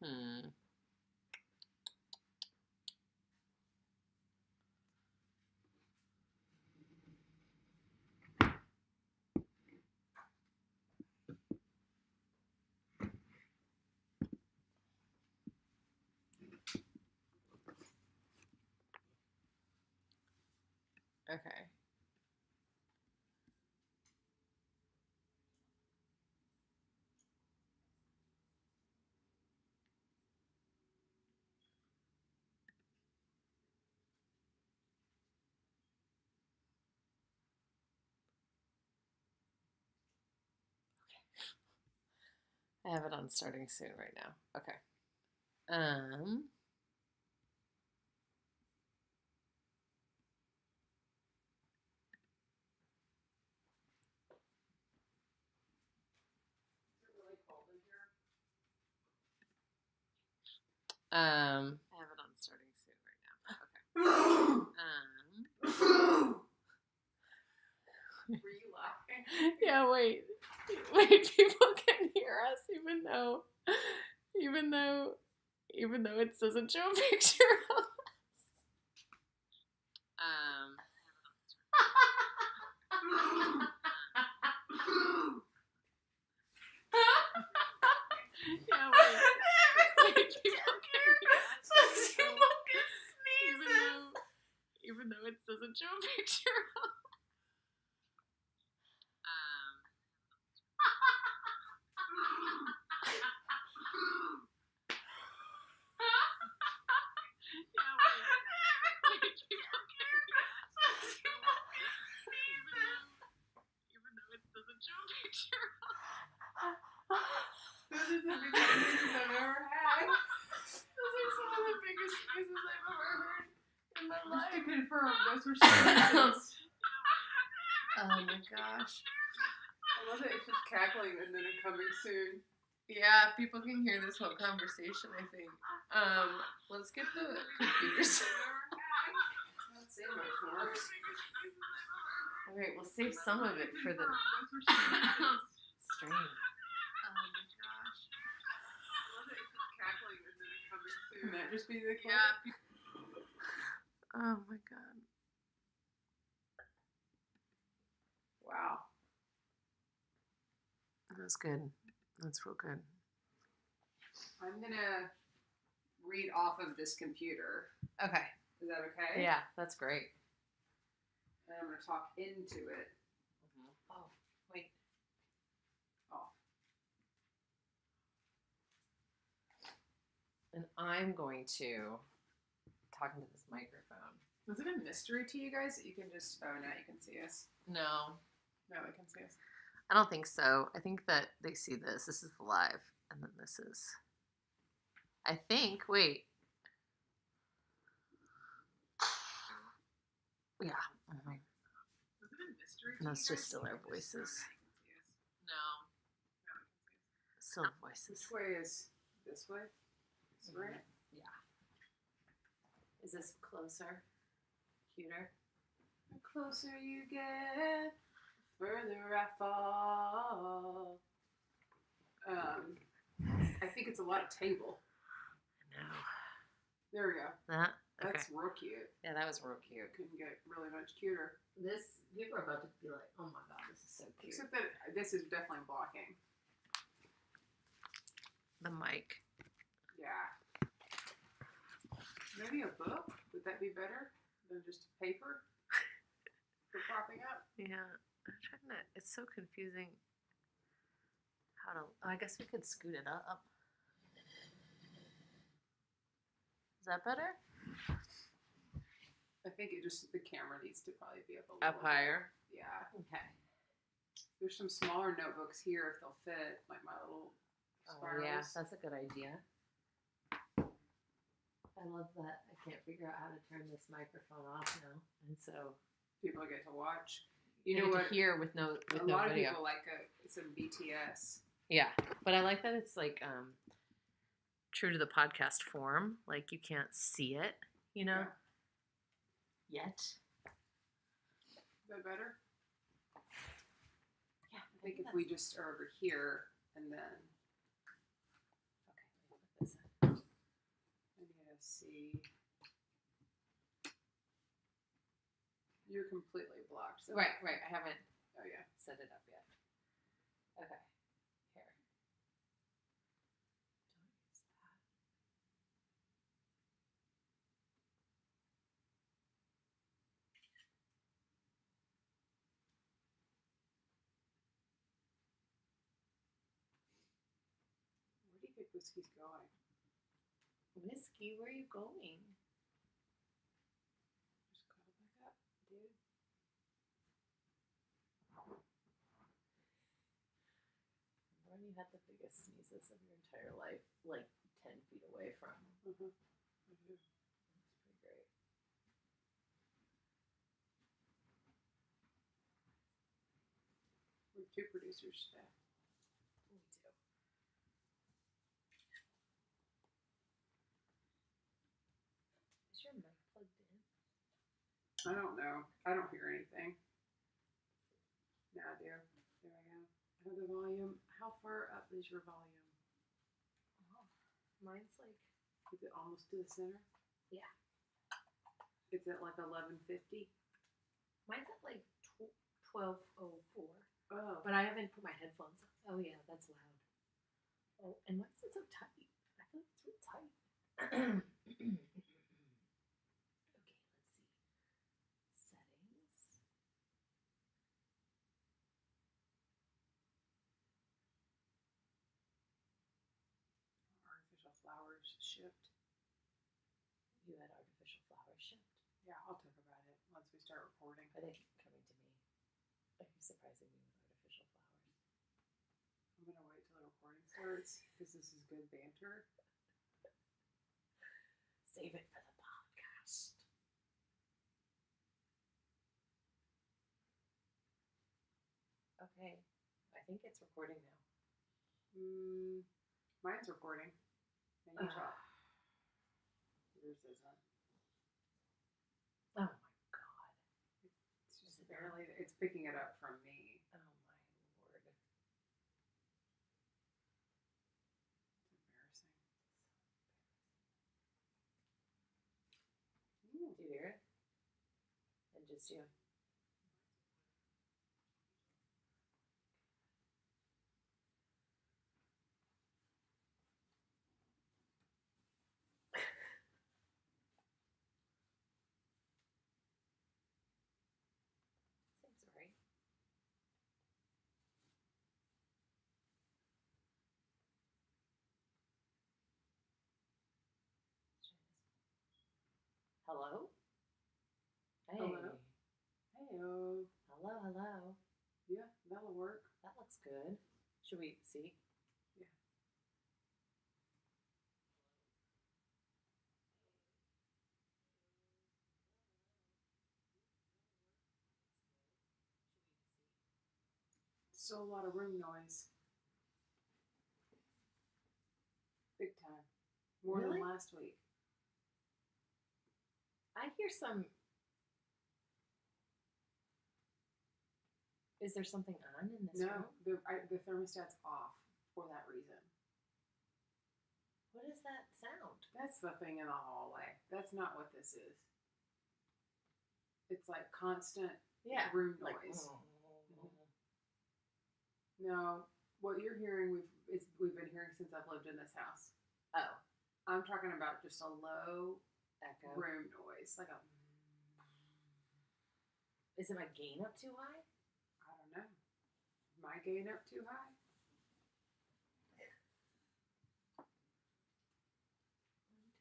Hmm. Okay. I have it on starting soon right now. Okay. I have it on starting soon right now. Okay. Were you laughing? Yeah, wait. People can hear us even though it doesn't show a picture of us. Yeah, wait. People can hear us even though it doesn't show a picture of us. Yeah, wait. People can hear us even though it doesn't show a picture of us. Those are the biggest sneezes I've ever had. Those are some of the biggest sneezes I've ever heard in my life. Just to confirm, those were sneezes. Oh my gosh. I love that it's just cackling and then it coming soon. Yeah, people can hear this whole conversation, I think. Let's get the computers. Not say much more. Alright, we'll save some of it for the stream. Oh my gosh. I love that it's just cackling and then it coming soon. Can that just be the case? Yeah. Oh my god. Wow. That's good. That's real good. I'm gonna read off of this computer. Okay. Is that okay? Yeah, that's great. And I'm gonna talk into it. Oh, wait. Oh. And I'm going to talk into this microphone. Was it a mystery to you guys that you can just... Oh, now you can see us. No. Now they can see us. I don't think so. I think that they see this. This is the live. And then this is... I think... Wait. Yeah. Mm-hmm. Was it a mystery and that's just still our voices. No. Still voices. Which way is this way? This way? Yeah. Is this closer? Cuter? The closer you get, the further I fall. I think it's a lot of table. No. There we go. That? Okay. That's real cute. Yeah, that was real cute. Couldn't get really much cuter. This, people are about to be like, oh my god, this is so cute. Except that this is definitely blocking. The mic. Yeah. Maybe a book? Would that be better than just paper for propping up? Yeah. I'm trying to, it's so confusing how to, I guess we could scoot it up. Is that better? I think it just, the camera needs to probably be up a little Up higher? bit. Yeah. Okay. There's some smaller notebooks here if they'll fit, like my little spirals. Oh, yeah, that's a good idea. I love that. I can't figure out how to turn this microphone off now. And so people get to watch. You know what? Hear with no video. A lot of people like some BTS. Yeah, but I like that it's like true to the podcast form. Like you can't see it, you know. Yeah. Yet. Is that better? Yeah, I think if we just are over here and then. Okay, let me put this in. see. You're completely blocked. So Right. I haven't Oh yeah. set it up yet. Okay. Here. Don't use that. Where do you think whiskey's going? Whiskey, where are you going? Just cuddle back up, dude. When you had the biggest sneezes of your entire life, like 10 feet away from. Mm-hmm. That's pretty great. We have 2 producers today. We do. Is your mic plugged in? I don't know. I don't hear anything. Now I do. There we go. I have the volume. How far up is your volume? Oh, mine's like. Is it almost to the center? Yeah. It's at like 1150. Mine's at like 12:04. Oh. But I haven't put my headphones on. Oh yeah, that's loud. Oh, and why is it so tight? I feel like it's real tight. Okay, let's see. Settings. Artificial flowers shipped. You had artificial flowers shipped. Yeah, I'll talk about it once we start recording. Are they coming to me? Are you surprising me with artificial flowers? I'm gonna wait till the recording starts because this is good banter. Save it for the podcast. Okay, I think it's recording now. Mine's recording. And you talk. Yours isn't. Oh my god. It's just barely. It's picking it up from me. Oh my lord. It's embarrassing. Do you hear it? And just you. Seems right. Hello? Hey. Hello? Hey-o. Hello. Yeah, that'll work. That looks good. Should we see? Yeah. Still a lot of room noise. Big time. More Really? than last week. I hear some. Is there something on in this room? No, the thermostat's off for that reason. What is that sound? That's the thing in the hallway. That's not what this is. It's like constant room Like, noise. No, what you're hearing we've been hearing since I've lived in this house. Oh. I'm talking about just a low Echo. room noise. Like a Is it my gain up too high? I don't know. My gain up too high?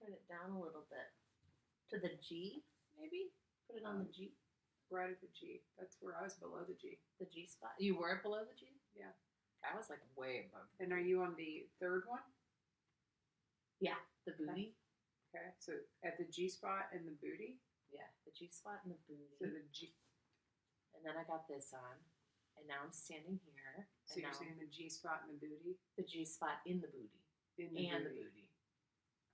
Turn it down a little bit. To the G, maybe? Put it on the G. Right at the G. That's where I was below the G. The G spot. You were below the G? Yeah. I was like way above. And are you on the third one? Yeah, the booty. Okay, so at the G spot and the booty? Yeah, the G spot and the booty. So the G. And then I got this on. And now I'm standing here. So you're saying the G spot and the booty? The G spot in the booty. In the and booty. the booty.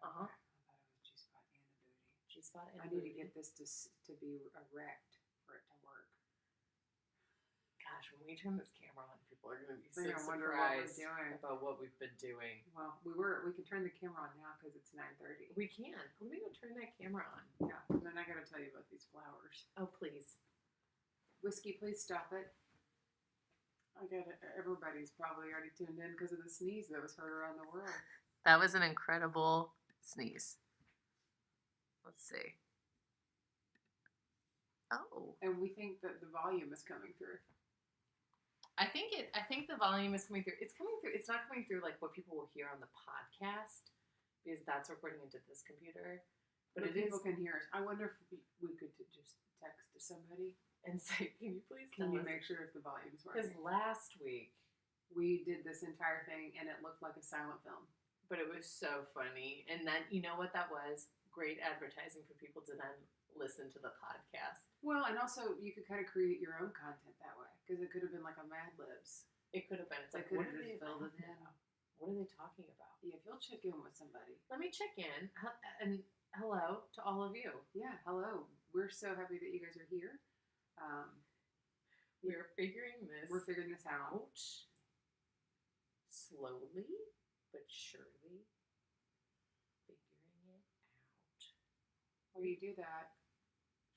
Uh-huh. I thought it was G spot and the booty. G spot and I the booty. need to get this to be erect for it to work. God, gosh, when we turn this camera on, people are going to be so They're gonna wonder what we're surprised doing. about what we've been doing. Well, we can turn the camera on now because it's 9:30. We can. Let me go turn that camera on. Yeah, and then I gotta tell you about these flowers. Oh, please. Whiskey, please stop it. I got it. Everybody's probably already tuned in because of the sneeze that was heard around the world. That was an incredible sneeze. Let's see. Oh. And we think that the volume is coming through. I think the volume is coming through. It's coming through. It's not coming through like what people will hear on the podcast because that's recording into this computer. But people can hear us. I wonder if we could just text to somebody and say, "Can you please can you make sure if the volume's Because working?" last week we did this entire thing and it looked like a silent film. But it was so funny, and then you know what that was? Great advertising for people to then listen to the podcast. Well, and also you could kind of create your own content that way because it could have been like a Mad Libs. It could have been. It's like, could what have are just they filled it talking in. about? What are they talking about? Yeah, if you'll check in with somebody. Let me check in, and hello to all of you. Yeah, hello. We're so happy that you guys are here. We're figuring this. We're figuring this out. Slowly but surely figuring it out. While you do that,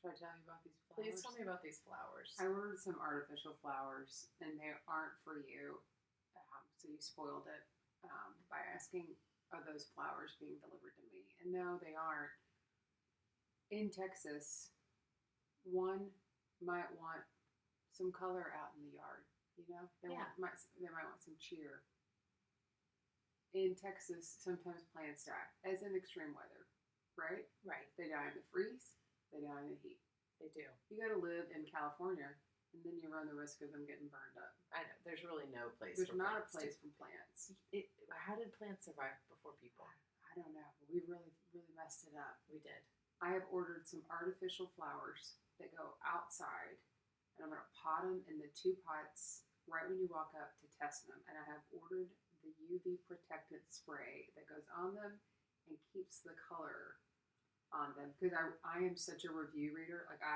should I tell you about these flowers? Please tell me about these flowers. I ordered some artificial flowers, and they aren't for you. So you spoiled it by asking, are those flowers being delivered to me? And no, they aren't. In Texas, one might want some color out in the yard. You know, they might want some cheer. In Texas, sometimes plants die, as in extreme weather, right? Right. They die in the freeze. They die in the heat. They do. You got to live in California, and then you run the risk of them getting burned up. I know. There's really no place. There's for not a plants place for plants. How did plants survive before people? I don't know, but we really, really messed it up. We did. I have ordered some artificial flowers that go outside, and I'm going to pot them in the 2 pots right when you walk up to test them. And I have ordered the UV protectant spray that goes on them and keeps the color on them. Because I am such a review reader. Like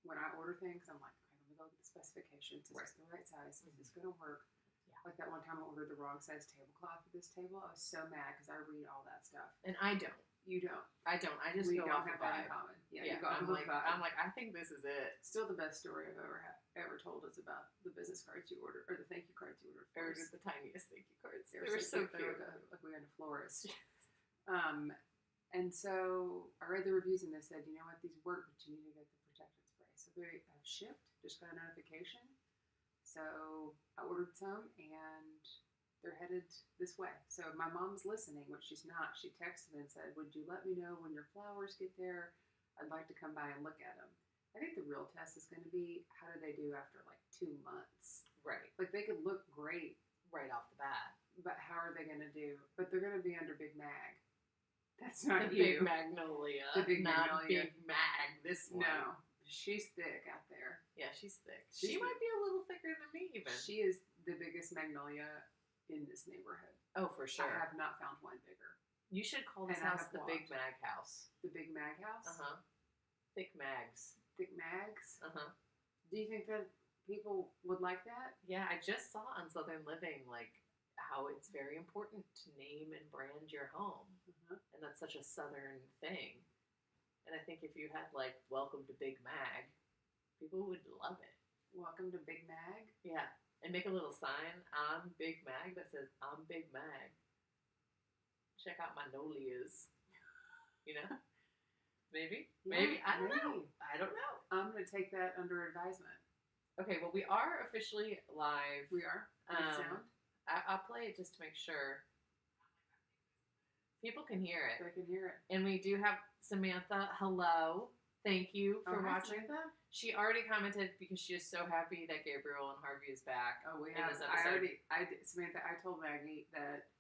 when I order things, I'm like, okay, let me go get the specifications. Is this the right size? Is this going to work? Yeah. Like that one time I ordered the wrong size tablecloth for this table. I was so mad because I read all that stuff. And I don't. You don't. I don't. I just we go don't off have the that vibe. in common. Yeah, Yeah, you go off I'm the like, vibe. I think this is it. Still the best story I've ever told is about the business cards you ordered, or the thank you cards you ordered. They were just the tiniest thank you cards. They were so cute. Like we went to florist. And so I read the reviews and they said, you know what, these work, but you need to get the protectant spray. So they have shipped, just got a notification. So I ordered some and they're headed this way. So my mom's listening, which she's not. She texted and said, would you let me know when your flowers get there? I'd like to come by and look at them. I think the real test is going to be, how do they do after like 2 months? Right. Like they could look great right off the bat. But how are they going to do? But they're going to be under Big Mag. That's not the you. Big Magnolia. The Big not Magnolia. Big Mag. This one. No. She's thick out there. Yeah, she's thick. She might be a little thicker than me even. She is the biggest magnolia in this neighborhood. Oh, for sure. I have not found one bigger. You should call this And I house have the Big Mag House. The Big Mag House? Uh-huh. Thick Mags. Thick Mags? Uh-huh. Do you think that people would like that? Yeah, I just saw on Southern Living, like, how it's very important to name and brand your home. Mm-hmm. And that's such a Southern thing. And I think if you had, like, welcome to Big Mag, people would love it. Welcome to Big Mag? Yeah. And make a little sign on Big Mag that says, I'm Big Mag. Check out my Nolias. You know? Maybe? Yeah, Maybe. I don't maybe. know. I don't know. I'm going to take that under advisement. Okay, well, we are officially live. We are? Good sound? I'll play it just to make sure. People can hear it. They can hear it. And we do have Samantha. Hello. Thank you for hi, watching. Samantha. She already commented because she is so happy that Gabriel and Harvey is back. Oh, we in have. this episode. Samantha, I told Maggie that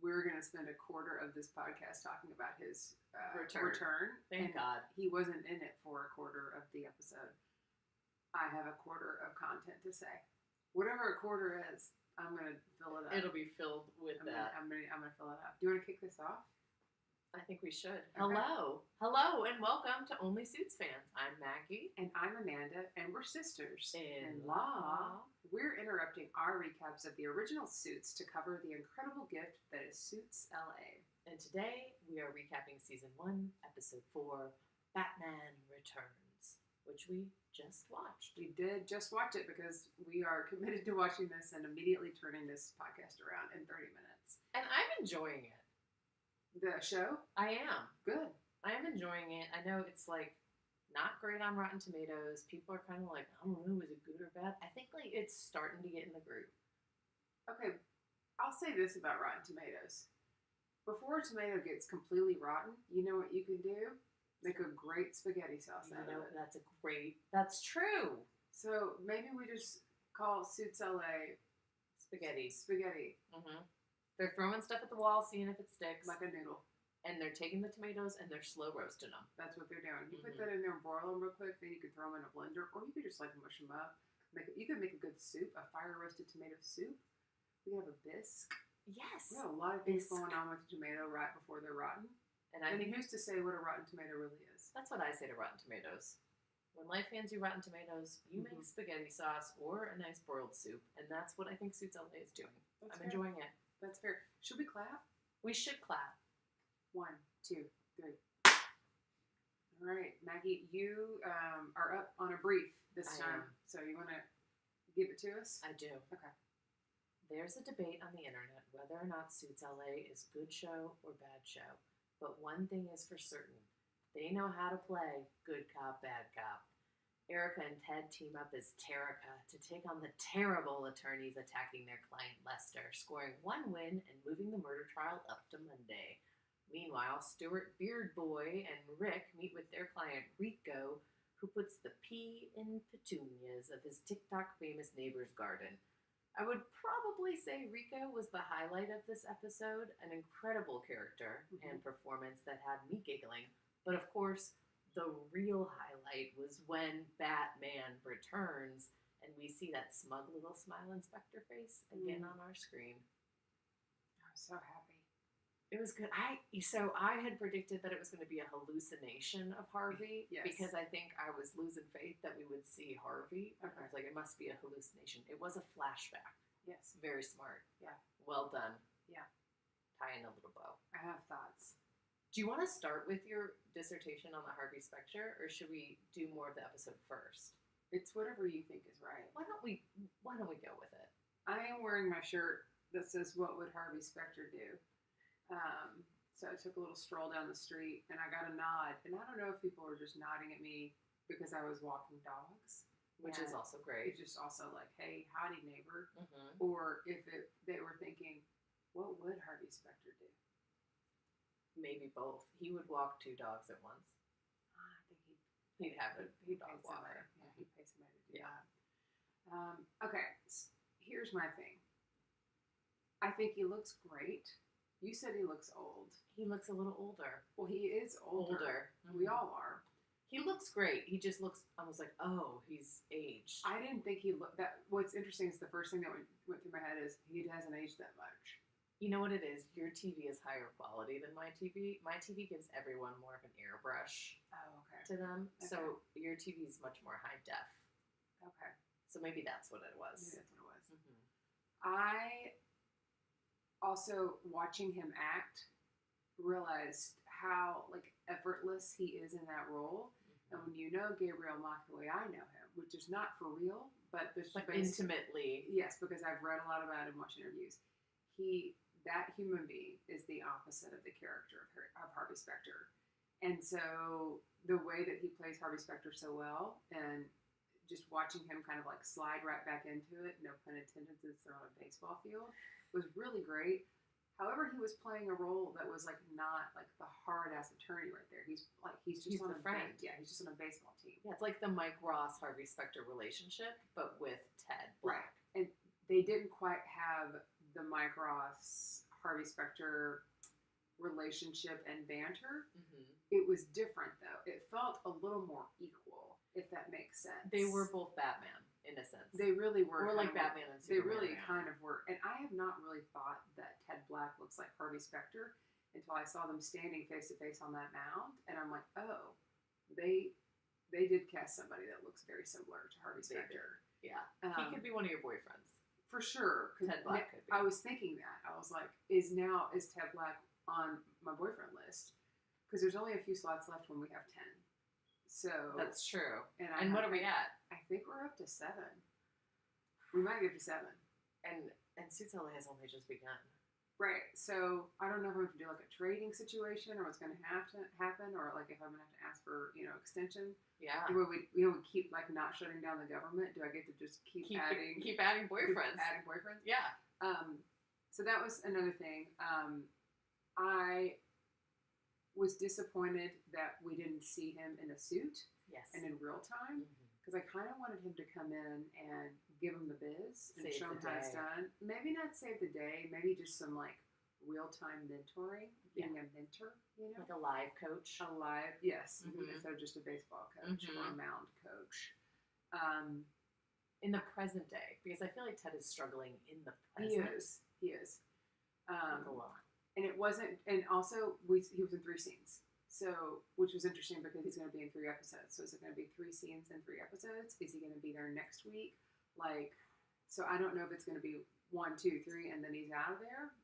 we were going to spend a quarter of this podcast talking about his return. Thank God. He wasn't in it for a quarter of the episode. I have a quarter of content to say. Whatever a quarter is, I'm going to fill it up. It'll be filled with that. I'm going to fill it up. Do you want to kick this off? I think we should. Okay. Hello. Hello, and welcome to Only Suits Fans. I'm Maggie. And I'm Amanda, and we're sisters in law. we're interrupting our recaps of the original Suits to cover the incredible gift that is Suits LA. And today we are recapping season 1, episode 4, Batman Returns, which we just watched. We did just watch it because we are committed to watching this and immediately turning this podcast around in 30 minutes. And I'm enjoying it. The show? I am. Good. I am enjoying it. I know it's like not great on Rotten Tomatoes. People are kind of like, I don't know, is it good or bad? I think like it's starting to get in the groove. Okay, I'll say this about Rotten Tomatoes. Before a tomato gets completely rotten, you know what you can do? Make a great spaghetti sauce out of it. That's true. So maybe we just call Suits LA Spaghetti. Mm-hmm. They're throwing stuff at the wall, seeing if it sticks. Like a noodle. And they're taking the tomatoes and they're slow roasting them. That's what they're doing. You put that in there and boil them real quick, then you can throw them in a blender, or you could just like mush them up. You could make a good soup, a fire roasted tomato soup. We have a bisque. Yes. We have a lot of things going on with tomato right before they're rotten. And I think who's to say what a rotten tomato really is? That's what I say to Rotten Tomatoes. When life hands you Rotten Tomatoes, you make spaghetti sauce or a nice boiled soup, and that's what I think Suits LA is doing. I'm enjoying it. That's fair. Should we clap? We should clap. 1, 2, 3. All right, Maggie, you are up on a brief this time. So you want to give it to us? I do. Okay. There's a debate on the internet whether or not Suits LA is good show or bad show. But one thing is for certain. They know how to play good cop, bad cop. Erica and Ted team up as Terrica to take on the terrible attorneys attacking their client Lester, scoring 1 win and moving the murder trial up to Monday. Meanwhile, Stuart Beardboy and Rick meet with their client Rico, who puts the pea in petunias of his TikTok famous neighbor's garden. I would probably say Rico was the highlight of this episode, an incredible character and performance that had me giggling. But of course, the real highlight was when Batman returns and we see that smug little smile and Specter face again on our screen. I'm so happy. It was good. I had predicted that it was going to be a hallucination of Harvey because I think I was losing faith that we would see Harvey. Okay. I was like, it must be a hallucination. It was a flashback. Yes. Very smart. Yeah. Well done. Yeah. Tie in a little bow. I have thoughts. Do you want to start with your dissertation on the Harvey Specter, or should we do more of the episode first? It's whatever you think is right. Why don't we go with it? I am wearing my shirt that says, "What would Harvey Specter do?" So I took a little stroll down the street, and I got a nod. And I don't know if people were just nodding at me because I was walking dogs. Which is also great. It's just also like, hey, howdy, neighbor. Or if they were thinking, what would Harvey Specter do? Maybe both. He would walk 2 dogs at once. I think he'd have a dog walker. Yeah, he'd pay somebody to do that. Okay, here's my thing. I think he looks great. You said he looks old. He looks a little older. Well, he is older. We all are. He looks great. He just looks, I was like, oh, he's aged. I didn't think he looked that. What's interesting is the first thing that went through my head is he hasn't aged that much. You know what it is? Your TV is higher quality than my TV. My TV gives everyone more of an airbrush to them. Okay. So your TV is much more high def. Okay. So maybe that's what it was. Maybe that's what it was. I also, watching him act, realized how effortless he is in that role. And when you know Gabriel Macht the way I know him, which is not for real, but intimately. Yes, because I've read a lot about him, watched interviews. That human being is the opposite of the character of Harvey Specter. And so the way that he plays Harvey Specter so well, and just watching him kind of slide right back into it, no pun intended, since they're on a baseball field, was really great. However, he was playing a role that was not the hard ass attorney right there. He's just on a friend. Yeah, he's just on a baseball team. Yeah, it's like the Mike Ross Harvey Specter relationship, but with Ted Black. Right. And they didn't quite have the Mike Ross Harvey Specter relationship and banter. It was different though. It felt a little more equal, if that makes sense. They were both Batman. In a sense. They really were. Or like Batman and Superman. They really kind of were. And I have not really thought that Ted Black looks like Harvey Specter until I saw them standing face to face on that mound. And I'm like, oh, they did cast somebody that looks very similar to Harvey Specter. Yeah. He could be one of your boyfriends. For sure. Ted Black could be. I was thinking that. I was like, is Ted Black on my boyfriend list? Because there's only a few slots left when we have 10. So that's true. And what are we at? I think we're up to 7. We might get to 7. And Suits LA has only just begun. Right. So I don't know if I'm going to do like a trading situation or what's going to happen, or like if I'm going to have to ask for extension. Yeah. Do we keep like not shutting down the government? Do I get to just keep adding boyfriends? Adding boyfriends. Yeah. So that was another thing. I was disappointed that we didn't see him in a suit. Yes. And in real time. Because I kind of wanted him to come in and give him the biz and show him how it's done. Maybe not save the day. Maybe just some like real-time mentoring. Being a mentor, Like a live coach. Yes. Instead of just a baseball coach or a mound coach. In the present day. Because I feel like Ted is struggling in the present. He is. A lot. And it wasn't, and also he was in 3 scenes. So, which was interesting because he's going to be in 3 episodes. So is it going to be 3 scenes and 3 episodes? Is he going to be there next week? Like, so I don't know if it's going to be 1, 2, 3, and then he's out of there.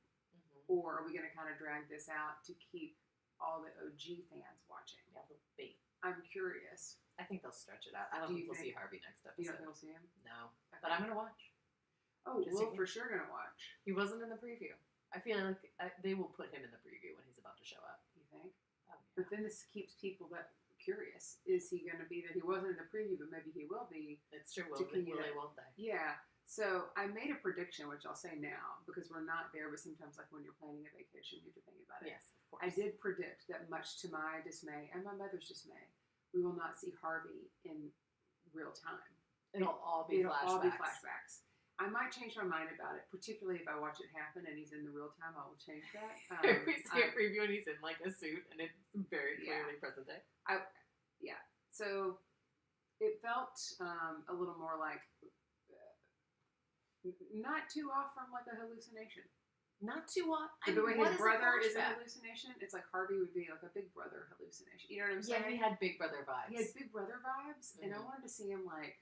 Or are we going to kind of drag this out to keep all the OG fans watching? Yeah, they'll be. I'm curious. I think they'll stretch it out. I don't think we'll see Harvey next episode. You don't think we'll see him? No. Okay. But I'm going to watch. Oh, we're for sure going to watch. He wasn't in the preview. I feel like they will put him in the preview when he's about to show up. You think? Oh, yeah. But then this keeps people curious. Is he going to be there? He wasn't in the preview, but maybe he will be. It's true. Will they, won't they? Yeah. So I made a prediction, which I'll say now, because we're not there, but sometimes like when you're planning a vacation, you have to think about it. Yes, of course. I did predict that, much to my dismay and my mother's dismay, we will not see Harvey in real time. It'll all be flashbacks. I might change my mind about it, particularly if I watch it happen and he's in the real time. I will change that. If we see a preview and he's in like a suit and it's very clearly present day. So it felt a little more like not too off from like a hallucination. Not too off. The way his brother is a hallucination, it's like Harvey would be like a Big Brother hallucination. You know what I'm saying? Yeah, he had Big Brother vibes. He had Big Brother vibes, and I wanted to see him like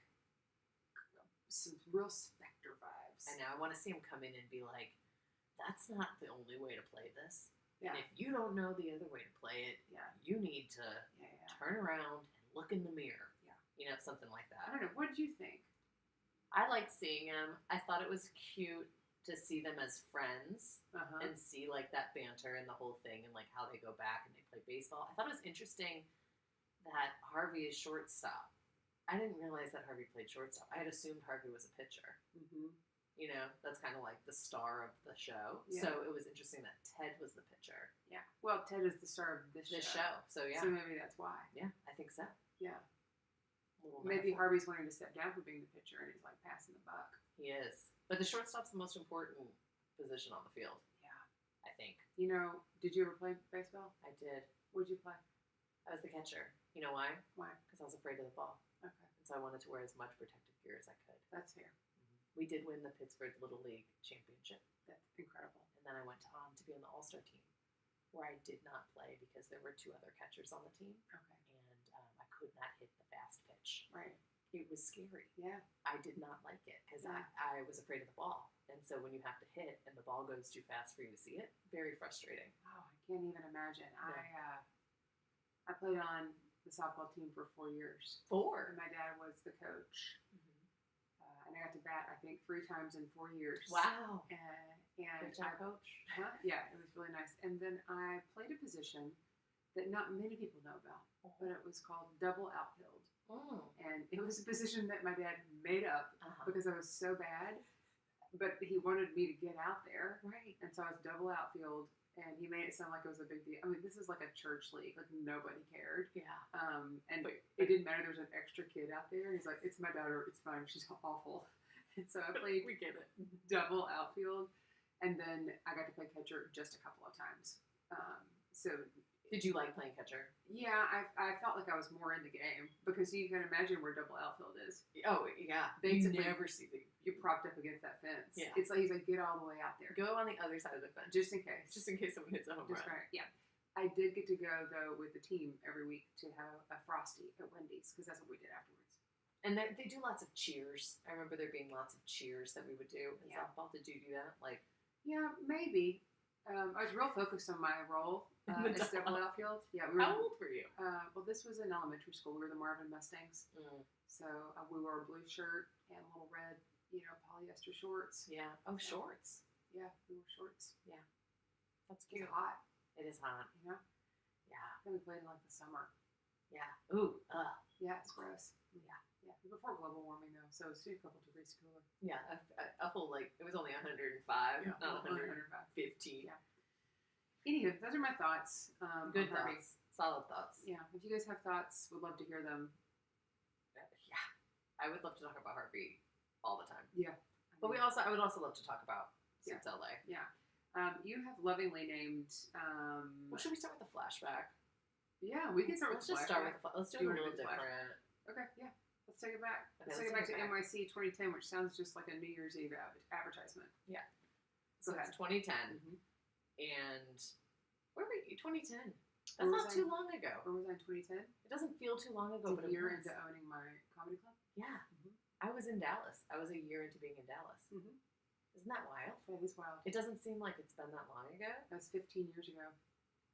some real Specter vibes. I know. I want to see him come in and be like, "That's not the only way to play this. Yeah. And if you don't know the other way to play it, you need to turn around and look in the mirror." Yeah. Something like that. I don't know. What did you think? I liked seeing him. I thought it was cute to see them as friends and see like that banter and the whole thing and like how they go back and they play baseball. I thought it was interesting that Harvey is shortstop. I didn't realize that Harvey played shortstop. I had assumed Harvey was a pitcher. That's kind of like the star of the show. Yeah. So it was interesting that Ted was the pitcher. Yeah. Well, Ted is the star of this show. So yeah. So maybe that's why. Yeah, I think so. Yeah. Maybe Harvey's wanting to step down from being the pitcher and he's like passing the buck. He is. But the shortstop's the most important position on the field. Yeah. I think. Did you ever play baseball? I did. What did you play? I was the catcher. You know why? Why? Because I was afraid of the ball. Okay. And so I wanted to wear as much protective gear as I could. That's fair. We did win the Pittsburgh Little League Championship. That's incredible. And then I went on to be on the All-Star team, where I did not play because there were 2 other catchers on the team. Okay. And I could not hit the fast pitch. Right. It was scary. Yeah. I did not like it because I was afraid of the ball. And so when you have to hit and the ball goes too fast for you to see it, very frustrating. Oh, I can't even imagine. Yeah. I played on the softball team for 4 years. 4? And my dad was the coach. And I got to bat, I think, 3 times in 4 years. Wow. And good job, coach. Yeah, it was really nice. And then I played a position that not many people know about, but it was called double outfield. And it was a position that my dad made up because I was so bad, but he wanted me to get out there. Right. And so I was double outfield, and he made it sound like it was a big deal. I mean, this is like a church league. Like, nobody cared. Yeah. And it didn't matter. There was an extra kid out there. And he's like, it's my daughter. It's fine. She's awful. And so I played we get it. double outfield. And then I got to play catcher just a couple of times. Did you like playing catcher? Yeah, I felt like I was more in the game because you can imagine where double outfield is. Oh, yeah. Basically, you never see you're propped up against that fence. Yeah. It's like he's like, get all the way out there. Go on the other side of the fence. Just in case. Just in case someone hits a home run. Right, yeah. I did get to go, though, with the team every week to have a Frosty at Wendy's because that's what we did afterwards. And they do lots of cheers. I remember there being lots of cheers that we would do in softball. Did you do that? Like, yeah, maybe. I was real focused on my role as Devil Outfield. Yeah, we were. How old were you? Well, this was in elementary school. We were the Marvin Mustangs. Mm. So we wore a blue shirt and little red, polyester shorts. Yeah. Oh, shorts. Yeah, we wore shorts. Yeah. That's cute. It's hot. It is hot. Yeah. Then we played in like the summer. Yeah. Ooh. Yeah, it's gross. Yeah. Yeah. Before global warming though, so it's a couple degrees cooler. Yeah. A whole it was only 105, not 115. Yeah. Anywho, those are my thoughts. Good thoughts. Solid thoughts. Yeah. If you guys have thoughts, would love to hear them. Yeah. I would love to talk about Harvey all the time. Yeah. But I would also love to talk about Suits LA. Yeah. You have lovingly named. Well, should we start with the flashback? Yeah, we can start with the flashback. Let's do it a little different. Okay, yeah. Let's take it back. Okay, let's take it back to NYC 2010, which sounds just like a New Year's Eve advertisement. Yeah. So it's 2010. Mm-hmm. And where were you? 2010. That's not too long ago. Where was I in 2010? It doesn't feel too long ago, but a year into owning my comedy club? Yeah. Mm-hmm. I was in Dallas. I was a year into being in Dallas. Mm-hmm. Isn't that wild? That is wild. It doesn't seem like it's been that long ago. That's 15 years ago.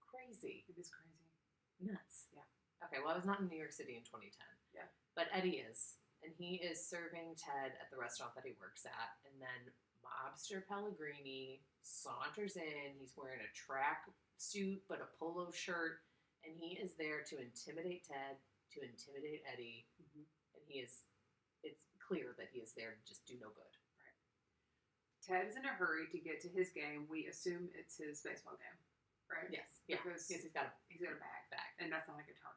Crazy. It is crazy. Nuts. Yeah. Okay, well, I was not in New York City in 2010. Yeah. But Eddie is. And he is serving Ted at the restaurant that he works at. And then Mobster Pellegrini saunters in. He's wearing a track suit but a polo shirt. And he is there to intimidate Ted, to intimidate Eddie. Mm-hmm. And it's clear that he is there to just do no good. Right. Ted is in a hurry to get to his game. We assume it's his baseball game, right? Yes. Yeah. Because he's got a bag. And that's not a guitar.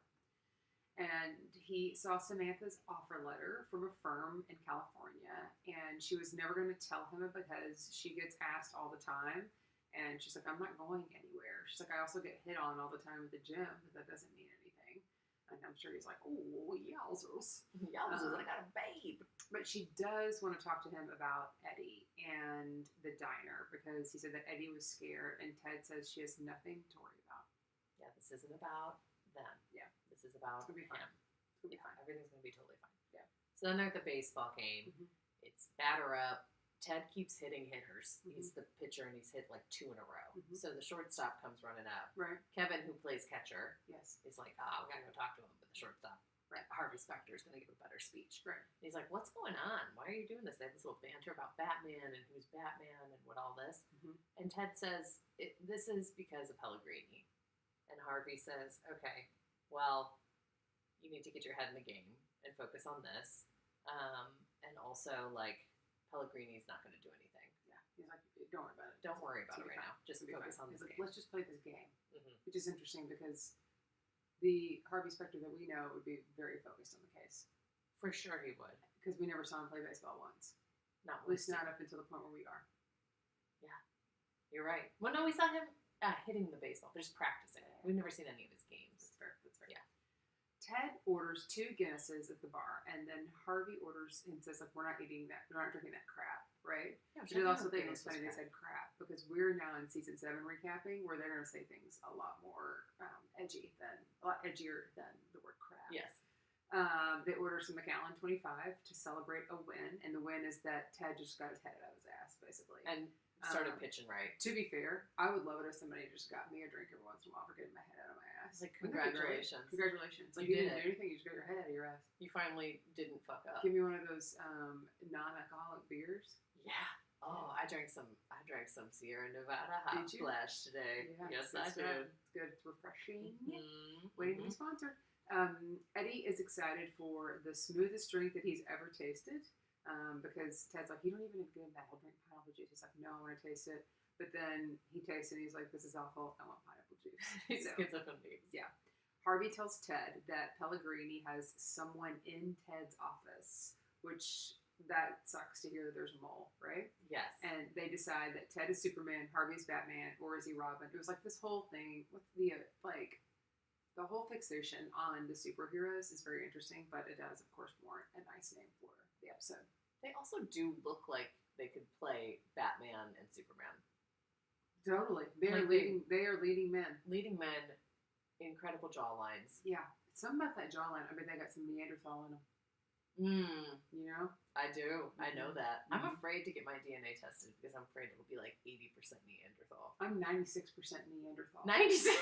And he saw Samantha's offer letter from a firm in California, and she was never going to tell him it because she gets asked all the time. And she's like, I'm not going anywhere. She's like, I also get hit on all the time at the gym, but that doesn't mean anything. And I'm sure he's like, oh, yowzers. Yowzers, I got a babe. But she does want to talk to him about Eddie and the diner because he said that Eddie was scared, and Ted says she has nothing to worry about. Yeah, this isn't about them. Yeah. This is about him. It's going to be fine. Everything's going to be totally fine. Yeah. So then they're at the baseball game. Mm-hmm. It's batter up. Ted keeps hitting hitters. Mm-hmm. He's the pitcher, and he's hit like 2 in a row. Mm-hmm. So the shortstop comes running up. Right. Kevin, who plays catcher, yes, is like, we got to go talk to him. But the shortstop, Harvey Specter, is going to give a better speech. Right. And he's like, what's going on? Why are you doing this? They have this little banter about Batman and who's Batman and what all this. Mm-hmm. And Ted says, this is because of Pellegrini. And Harvey says, okay, well, you need to get your head in the game and focus on this. And also, Pellegrini's not going to do anything. Yeah. He's like, don't worry about it. Don't worry about it right now. Just focus on this game. Let's just play this game. Mm-hmm. Which is interesting because the Harvey Specter that we know would be very focused on the case. For sure he would. Because we never saw him play baseball once. At least not up until the point where we are. Yeah. You're right. Well, no, we saw him hitting the baseball, but just practicing. We've never seen any of his games. That's fair. Yeah. Ted orders 2 Guinnesses at the bar, and then Harvey orders and says, we're not eating that. We're not drinking that crap, right? Yeah, but I also think it's funny they said crap, because we're now in season 7 recapping, where they're going to say things a lot edgier than the word crap. Yes. They order some Macallan 25 to celebrate a win, and the win is that Ted just got his head out of his ass, basically. And started pitching right. To be fair, I would love it if somebody just got me a drink every once in a while for getting my head out of my ass. Like, congratulations. Congratulations. Like, you didn't do anything, you just got your head out of your ass. You finally didn't fuck up. Give me one of those non-alcoholic beers. Yeah. Oh, I drank some Sierra Nevada Hot Splash today. Yeah, yes, I did. It's good. It's refreshing. Mm-hmm. Waiting to be sponsored. Eddie is excited for the smoothest drink that he's ever tasted. Because Ted's like, you don't even get that. I'll drink pineapple juice. He's like, no, I want to taste it. But then he tastes it and he's like, this is awful. I want pineapple juice. He gets up and leaves. Yeah. Harvey tells Ted that Pellegrini has someone in Ted's office, which that sucks to hear that there's a mole, right? Yes. And they decide that Ted is Superman, Harvey's Batman, or is he Robin? It was like this whole thing with the whole fixation on the superheroes is very interesting, but it does, of course, warrant a nice name for the episode. They also do look like they could play Batman and Superman. Totally. They are leading men. Leading men, incredible jawlines. Yeah. Something about that jawline. I mean, they got some Neanderthal in them. You know? I do. I know that. I'm Mhm. afraid to get my DNA tested because I'm afraid it'll be like 80% Neanderthal. I'm 96% Neanderthal. 96.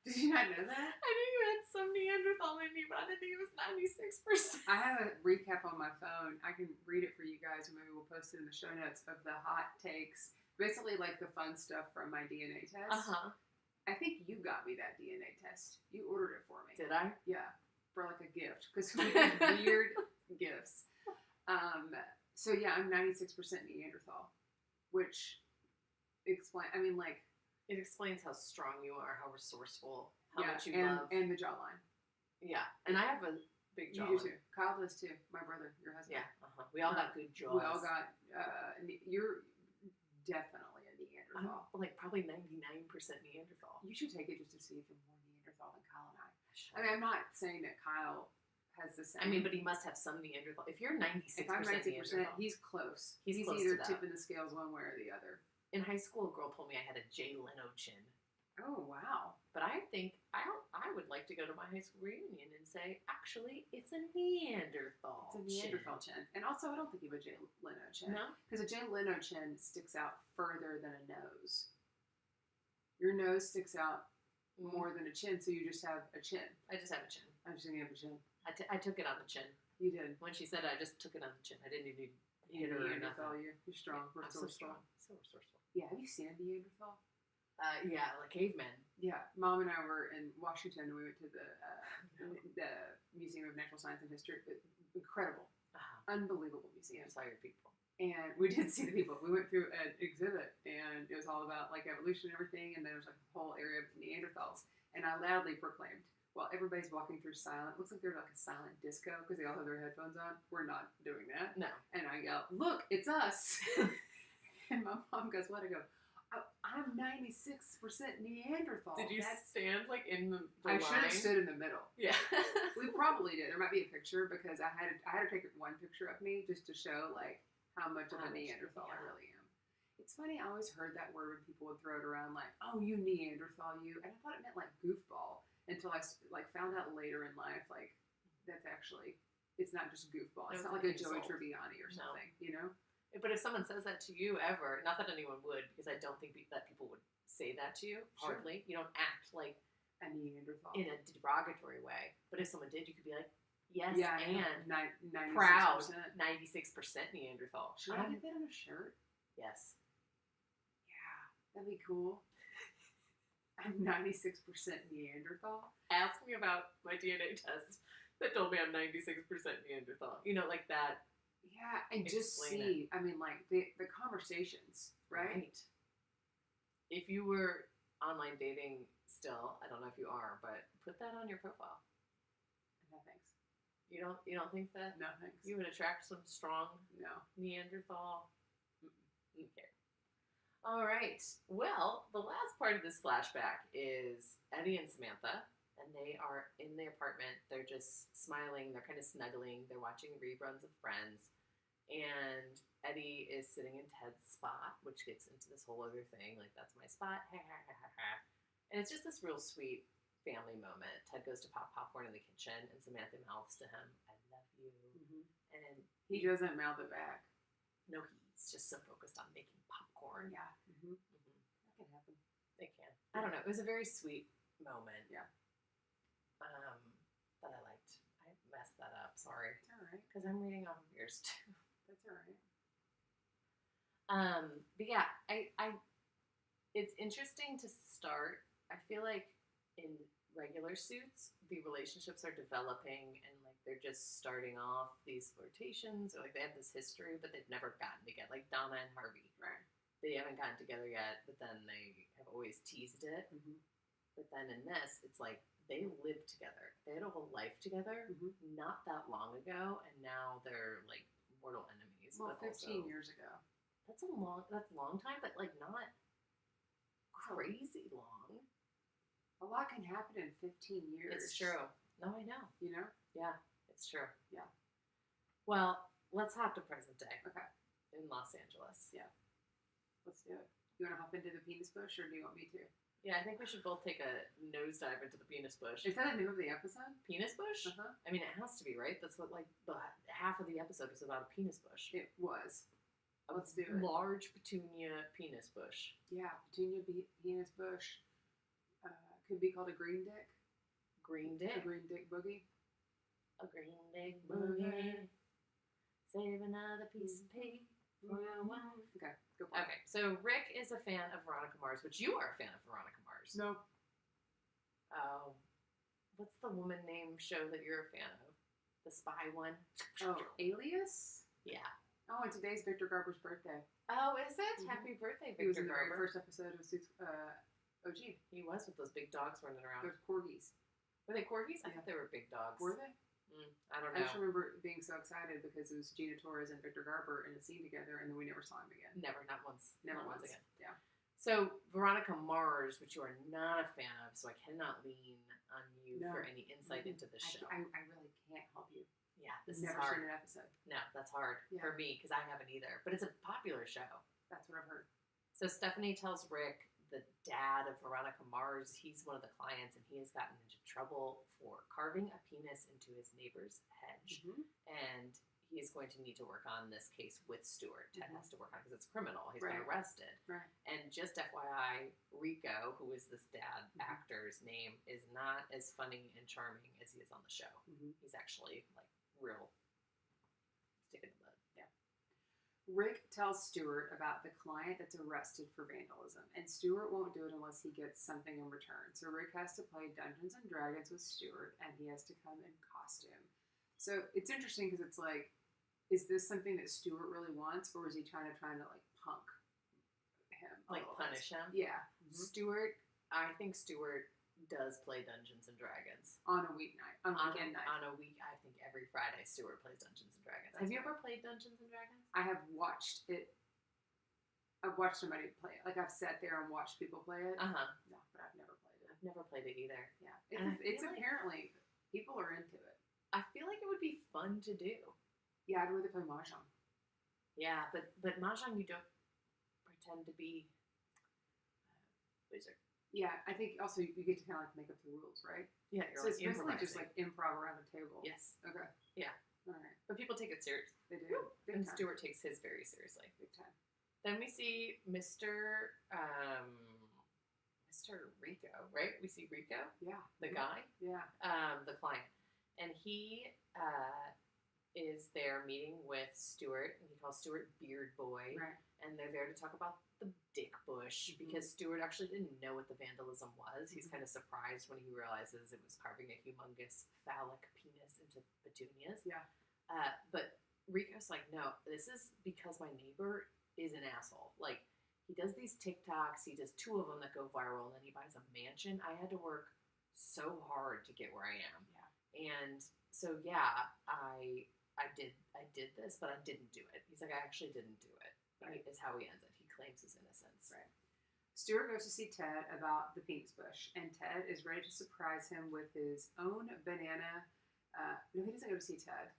Did you not know that? I knew you had some Neanderthal in you, but I didn't think it was 96%. I have a recap on my phone. I can read it for you guys, or maybe we'll post it in the show notes of the hot takes. Basically, like the fun stuff from my DNA test. I think you got me that DNA test. You ordered it for me. Did I? Yeah, for like a gift because we had weird gifts. So yeah, I'm 96% Neanderthal, which explain. I mean, like it explains how strong you are, how resourceful, how yeah, much you love, and the jawline. Yeah, and I have a big jawline. You do too. Kyle does too. My brother, your husband. Yeah, we all got good jaws. We all got. You're definitely a Neanderthal. I'm like probably 99% Neanderthal. You should take it just to see if you're more Neanderthal than Kyle and I. I mean, I'm not saying that Kyle has the same. I mean, but he must have some Neanderthal. If you're 96%, if I'm 96%, he's close. He's close either to that. tipping the scales one way or the other. In high school, a girl told me I had a Jay Leno chin. Oh wow! But I think I would like to go to my high school reunion and say, actually, it's a Neanderthal. It's a Neanderthal chin. And also, I don't think you have a Jay Leno chin. No, because a Jay Leno chin sticks out further than a nose. Your nose sticks out more than a chin, so you just have a chin. I just have a chin. I'm just gonna have a chin. I took it on the chin. You did. When she said it, I just took it on the chin. I didn't even hit her or nothing. You're strong. I'm so strong. So resourceful. Yeah, have you seen a Neanderthal? Yeah, like cavemen. Yeah, Mom and I were in Washington, and we went to the Museum of Natural Science and History. Incredible, unbelievable museum. You saw your people. And we did see the people. We went through an exhibit, and it was all about like evolution and everything. And there was like a whole area of Neanderthals. And I loudly proclaimed, "Well, everybody's walking through silent. Looks like they're like a silent disco because they all have their headphones on. We're not doing that." No. And I yelled, "Look, it's us!" And my mom goes, "What?" I go, "I'm 96% Neanderthal." Did you stand like in the I line? should have stood in the middle. Yeah. We probably did. There might be a picture because I had to take one picture of me just to show like how much of a Neanderthal I really am. It's funny, I always heard that word when people would throw it around like, "Oh, you Neanderthal, you," and I thought it meant like goofball until I like found out later in life like that's actually, it's not just goofball. It's not like a Joey Tribbiani or something, you know. But if someone says that to you ever, not that anyone would, because I don't think that people would say that to you. Sure. Hardly. You don't act like a Neanderthal in a derogatory way. But if someone did, you could be like, "Yes, yeah, and 96%. proud 96% Neanderthal." Should I get that on a shirt? Yes. Yeah, that'd be cool. I'm 96% Neanderthal. Ask me about my DNA test that told me I'm 96% Neanderthal. You know, like that. Yeah, and just see. I mean, like the conversations, right? If you were online dating still, I don't know if you are, but put that on your profile. No thanks. You don't think that? No thanks. You would attract some strong Neanderthal. Okay. All right. Well, the last part of this flashback is Eddie and Samantha, and they are in the apartment. They're just smiling. They're kind of snuggling. They're watching reruns of Friends. And Eddie is sitting in Ted's spot, which gets into this whole other thing. Like, that's my spot. And it's just this real sweet family moment. Ted goes to pop popcorn in the kitchen, and Samantha mouths to him, "I love you." Mm-hmm. And he doesn't mouth it back. No, he's just so focused on making popcorn. Yeah. Mm-hmm. Mm-hmm. That can happen. It can. I don't know. It was a very sweet moment. Yeah. That I liked. I messed that up. Sorry. It's all right. Because I'm reading off of yours too. That's all right. But yeah, I it's interesting to start. I feel like in regular Suits, the relationships are developing and like they're just starting off these flirtations, or like they have this history, but they've never gotten together. Like Donna and Harvey, right? They haven't gotten together yet, but then they have always teased it. Mm-hmm. But then in this, it's like they lived together. They had a whole life together not that long ago, and now they're like mortal enemies. Well, 15 years ago. That's a long time, but like not crazy long. A lot can happen in 15 years. It's true. No, I know. You know? Yeah, it's true. Yeah. Well, let's hop to present day. Okay. In Los Angeles. Yeah. Let's do it. You want to hop into the penis bush, or do you want me to? Yeah, I think we should both take a nosedive into the penis bush. Is that the name of the episode? Penis bush? Uh-huh. I mean, it has to be, right? That's what, like, the half of the episode is about a penis bush. It was. A Let's do it. large petunia penis bush. Yeah, petunia penis bush. Could be called a green dick. Green dick. A green dick boogie. A green dick boogie. Save another piece of pig for your wife. Okay, go for it. Okay, so Rick is a fan of Veronica Mars, which you are a fan of Veronica Mars. No. Oh, what's the woman name show that you're a fan of? The spy one? Oh, Alias? Yeah. Oh, and today's Victor Garber's birthday. Oh, is it? Mhm. Happy birthday, He was Victor in the very Garber. first episode of OG. He was with those big dogs running around. Those corgis. Were they corgis? I Yeah. thought they were big dogs. Were they? I don't I know. just remember being so excited because it was Gina Torres and Victor Garber in a scene together, and then we never saw him again. Never, not once. Never not once. again. Yeah. So, Veronica Mars, which you are not a fan of, so I cannot lean on you No. for any insight into the show. I really can't help you. Yeah, this Never is hard. seen an episode. No, that's hard Yeah. for me because I haven't either. But it's a popular show. That's what I've heard. So Stephanie tells Rick, the dad of Veronica Mars, he's one of the clients, and he has gotten into trouble for carving a penis into his neighbor's hedge. Mm-hmm. And he is going to need to work on this case with Stewart. Ted Mhm. has to work on it because it's criminal. He's Right. been arrested. Right. And just FYI, Rico, who is this dad actor's name, is not as funny and charming as he is on the show. Mm-hmm. He's actually like real stick in the mud. Yeah. Rick tells Stewart about the client that's arrested for vandalism, and Stewart won't do it unless he gets something in return. So Rick has to play Dungeons and Dragons with Stewart, and he has to come in costume. So it's interesting because it's like, is this something that Stewart really wants, or is he trying to like punk him? a Like little bit? punish him. Yeah. Stewart, I think Stewart does play Dungeons and Dragons. On a weeknight, on a weekend night. On a week, I think every Friday, Stewart plays Dungeons and Dragons. That's Have you right. ever played Dungeons and Dragons? I have watched it. I've watched somebody play it. Like I've sat there and watched people play it. Uh-huh. No, but I've never played it. I've never played it either. Yeah, And I it's feel like- apparently people are into it. I feel like it would be fun to do. Yeah, I'd rather play mahjong. Yeah, but Mahjong, you don't pretend to be a wizard. Yeah, I think also you get to kind of like make up the rules, right? Yeah, you're So it's basically just improvising. like improv around the table. Yes. Okay. Yeah. All right. But people take it serious. They do. Big And time. Stewart takes his very seriously. Big time. Then we see Mr. Rico, right? We see Rico, Yeah. the guy, Yeah. the client. And he is there meeting with Stewart, and he calls Stewart Beard Boy. Right. And they're there to talk about the dick bush because Stewart actually didn't know what the vandalism was. He's kind of surprised when he realizes it was carving a humongous phallic penis into petunias. Yeah. But Rico's like, no, this is because my neighbor is an asshole. Like, he does these TikToks. He does 2 of them that go viral, and then he buys a mansion. I had to work so hard to get where I am. Yeah. And so, yeah, I did this, but I didn't do it. He's like, I actually didn't do it. Right. Is how he ends it. He claims his innocence. Right. Stewart goes to see Ted about the penis bush, and Ted is ready to surprise him with his own banana. No, he doesn't go to see Ted.